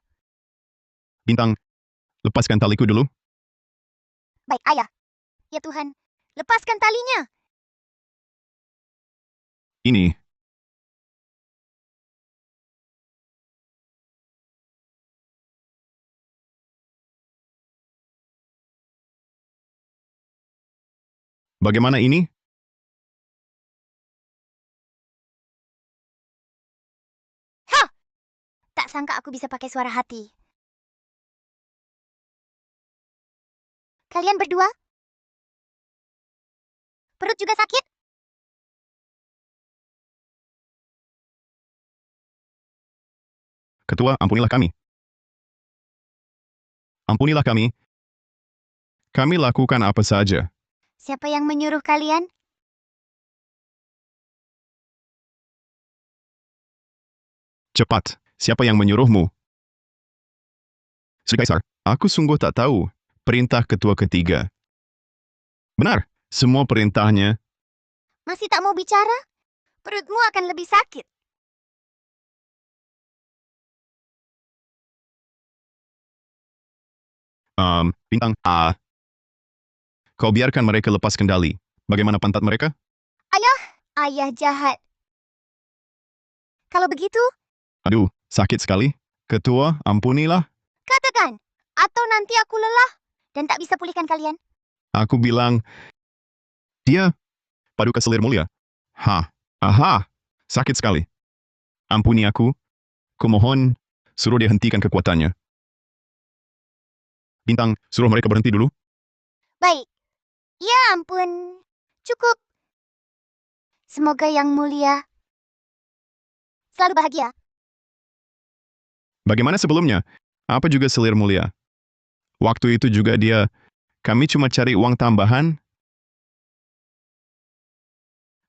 Bintang, lepaskan taliku dulu. Baik, ayah. Ya Tuhan, lepaskan talinya. Ini. Bagaimana ini? Tak sangka aku bisa pakai suara hati. Kalian berdua? Perut juga sakit? Ketua, ampunilah kami. Ampunilah kami. Kami lakukan apa saja. Siapa yang menyuruh kalian? Cepat, siapa yang menyuruhmu? Sri Kaisar, aku sungguh tak tahu. Perintah ketua ketiga. Benar, semua perintahnya. Masih tak mau bicara? Perutmu akan lebih sakit. Bintang A. Kau biarkan mereka lepas kendali. Bagaimana pantat mereka? Ayah jahat. Kalau begitu, Aduh, sakit sekali. Ketua, ampunilah. katakan. Atau nanti aku lelah dan tak bisa pulihkan kalian. Aku bilang, dia, Paduka Selir Mulia. Aha, sakit sekali. Ampuni aku. Kumohon, suruh dia hentikan kekuatannya. Bintang, suruh mereka berhenti dulu. Baik. Ya ampun. Cukup. Semoga yang mulia selalu bahagia. Bagaimana sebelumnya? Apa juga Selir Mulia? Waktu itu juga dia, kami cuma cari uang tambahan.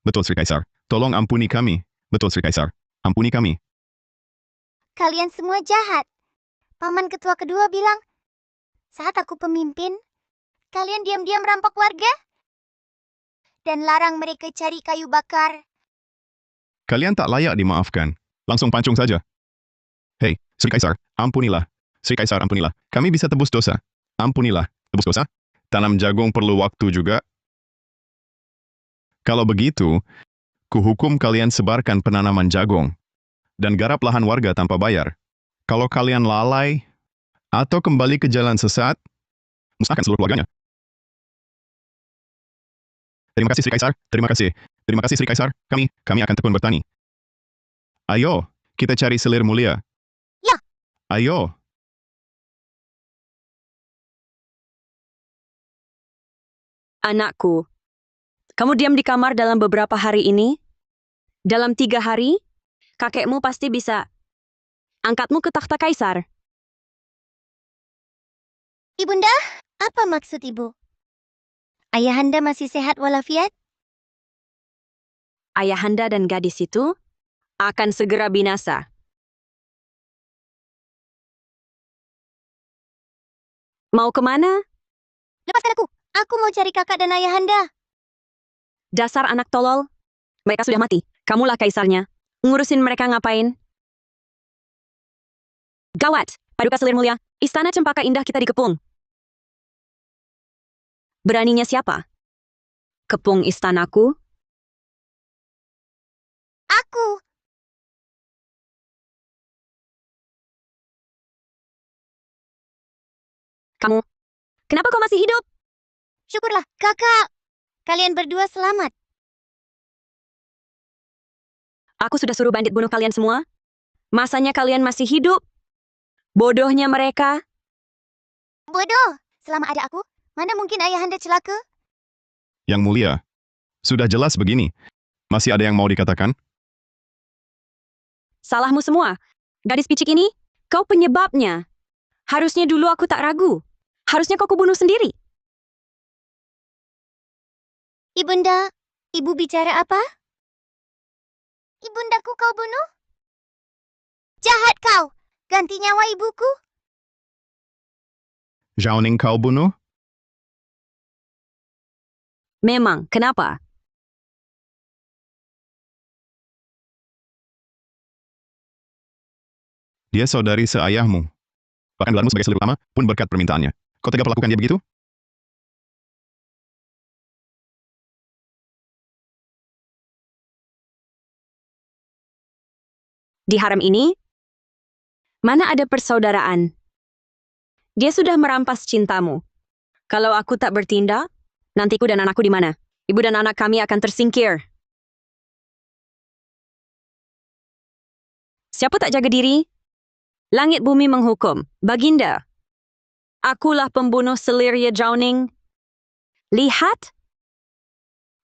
Betul, Sri Kaisar. Tolong ampuni kami. Betul, Sri Kaisar. Ampuni kami. Kalian semua jahat. Paman ketua kedua bilang, saat aku pemimpin, kalian diam-diam rampok warga? Dan larang mereka cari kayu bakar. Kalian tak layak dimaafkan. Langsung pancung saja. Hei, Sri Kaisar, ampunilah. Sri Kaisar, ampunilah. Kami bisa tebus dosa. Ampunilah. Tebus dosa? Tanam jagung perlu waktu juga. Kalau begitu, kuhukum kalian sebarkan penanaman jagung dan garap lahan warga tanpa bayar. Kalau kalian lalai atau kembali ke jalan sesat, musnahkan seluruh keluarganya. Terima kasih Sri Kaisar, terima kasih. Terima kasih Sri Kaisar, kami akan tekun bertani. Ayo, kita cari selir mulia. Ya. Ayo. Anakku, kamu diam di kamar dalam beberapa hari ini? Dalam 3 hari, kakekmu pasti bisa angkatmu ke takhta kaisar. Ibunda, apa maksud ibu? Ayahanda masih sehat walafiat? Ayahanda dan gadis itu akan segera binasa. Mau kemana? Lepaskan aku. Aku mau cari kakak dan ayahanda. Dasar anak tolol. Mereka sudah mati. Kamulah kaisarnya. Ngurusin mereka ngapain? Gawat, Paduka Selir Mulia. Istana Cempaka Indah kita dikepung. Beraninya siapa? Kepung istanaku? Aku. Kamu. Kenapa kau masih hidup? Syukurlah, kakak. Kalian berdua selamat. Aku sudah suruh bandit bunuh kalian semua. Masanya kalian masih hidup? Bodohnya mereka. Bodoh. Selama ada aku, mana mungkin ayahanda celaka? Yang mulia, sudah jelas begini. Masih ada yang mau dikatakan? Salahmu semua. Gadis picik ini, kau penyebabnya. Harusnya dulu aku tak ragu. Harusnya kau kubunuh sendiri. Ibunda, ibu bicara apa? Ibundaku kau bunuh? Jahat kau. Ganti nyawa ibuku. Zhao Ning kau bunuh? Memang, kenapa? Dia saudari seayahmu. Bahkan gelarmu sebagai selir utama pun berkat permintaannya. Kau tega perlakukan dia begitu? Di harem ini, mana ada persaudaraan? Dia sudah merampas cintamu. Kalau aku tak bertindak, nantiku dan anakku di mana? Ibu dan anak kami akan tersingkir. Siapa tak jaga diri? Langit bumi menghukum. Baginda, akulah pembunuh selir Ye Zhaoning. Lihat,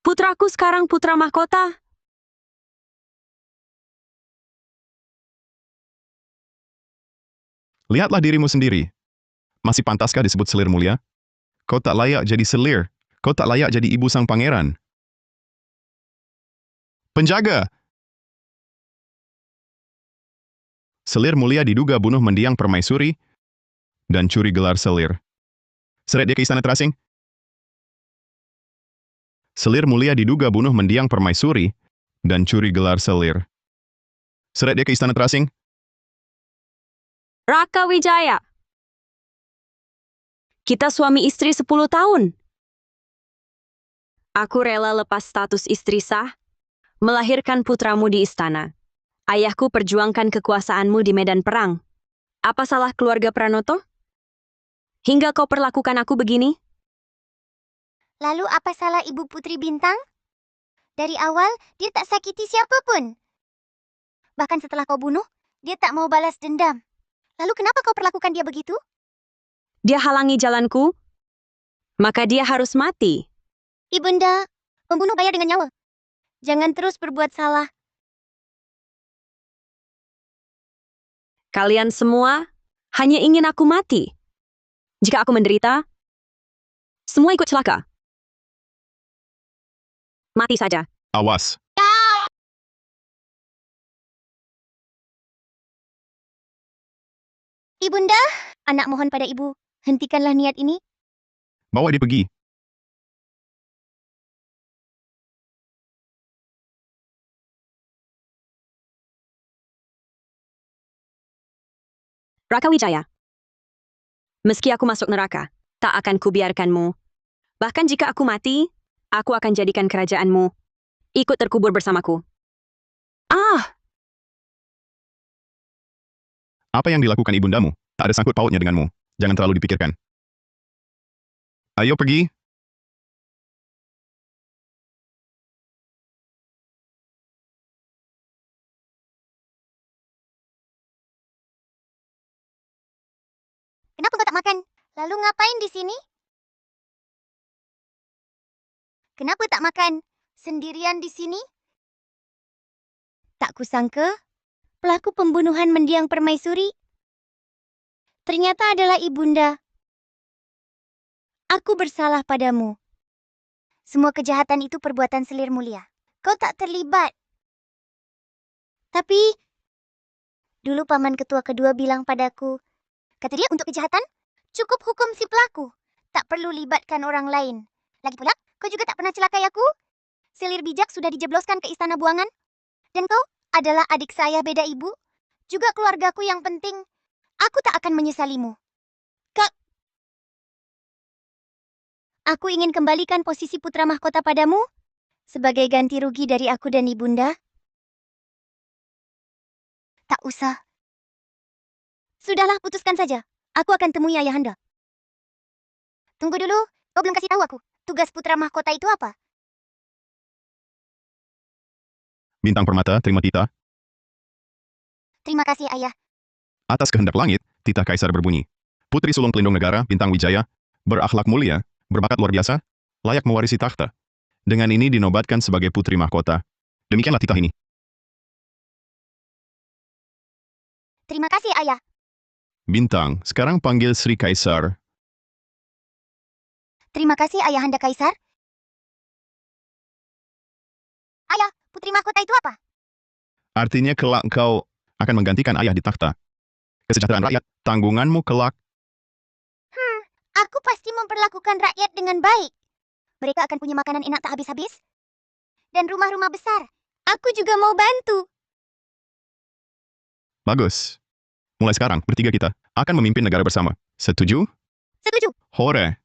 putraku sekarang putra mahkota. Lihatlah dirimu sendiri. Masih pantaskah disebut selir mulia? Kau tak layak jadi selir. Kau tak layak jadi ibu sang pangeran. Penjaga! Selir mulia diduga bunuh mendiang permaisuri dan curi gelar selir. Seret dia ke istana terasing. Selir mulia diduga bunuh mendiang permaisuri dan curi gelar selir. Seret dia ke istana terasing. Raka Wijaya. Kita suami istri 10 tahun. Aku rela lepas status istri sah, melahirkan putramu di istana. Ayahku perjuangkan kekuasaanmu di medan perang. Apa salah keluarga Pranoto? Hingga kau perlakukan aku begini? Lalu apa salah ibu putri bintang? Dari awal, dia tak sakiti siapapun. Bahkan setelah kau bunuh, dia tak mau balas dendam. Lalu kenapa kau perlakukan dia begitu? Dia halangi jalanku, maka dia harus mati. Ibunda, pembunuh bayar dengan nyawa. Jangan terus berbuat salah. Kalian semua hanya ingin aku mati. Jika aku menderita, semua ikut celaka. Mati saja. Awas. Ibunda, anak mohon pada ibu, hentikanlah niat ini. Bawa dia pergi. Raka Wijaya. Meski aku masuk neraka, tak akan kubiarkanmu. Bahkan jika aku mati, aku akan jadikan kerajaanmu ikut terkubur bersamaku. Ah, Apa yang dilakukan ibundamu? Tak ada sangkut pautnya denganmu. Jangan terlalu dipikirkan. Ayo pergi. Kenapa kau tak makan? Lalu ngapain di sini? Kenapa tak makan? Sendirian di sini? Tak kusangka, pelaku pembunuhan mendiang permaisuri ternyata adalah ibunda. Aku bersalah padamu. Semua kejahatan itu perbuatan selir mulia. Kau tak terlibat. Tapi, dulu paman ketua kedua bilang padaku, kata dia untuk kejahatan, cukup hukum si pelaku. Tak perlu libatkan orang lain. Lagi pula, kau juga tak pernah celakai aku. Selir bijak sudah dijebloskan ke istana buangan. Dan kau adalah adik saya beda ibu. Juga keluargaku yang penting. Aku tak akan menyesalimu. Aku ingin kembalikan posisi putra mahkota padamu sebagai ganti rugi dari aku dan ibunda. Tak usah. Sudahlah, putuskan saja. Aku akan temui ayahanda. Tunggu dulu, kau belum kasih tahu aku. Tugas putra mahkota itu apa? Bintang permata, terima titah. Terima kasih, ayah. Atas kehendak langit, titah kaisar berbunyi. Putri sulung pelindung negara, Bintang Wijaya, berakhlak mulia, berbakat luar biasa, layak mewarisi takhta. Dengan ini dinobatkan sebagai putri mahkota. Demikianlah titah ini. Terima kasih, ayah. Bintang, sekarang panggil Sri Kaisar. Terima kasih, ayahanda kaisar. Ayah, putri mahkota itu apa? Artinya kelak kau akan menggantikan ayah di takhta. Kesejahteraan rakyat, tanggunganmu kelak. Aku pasti memperlakukan rakyat dengan baik. Mereka akan punya makanan enak tak habis-habis. Dan rumah-rumah besar. Aku juga mau bantu. Bagus. Mulai sekarang, bertiga kita akan memimpin negara bersama. Setuju? Setuju. Hore.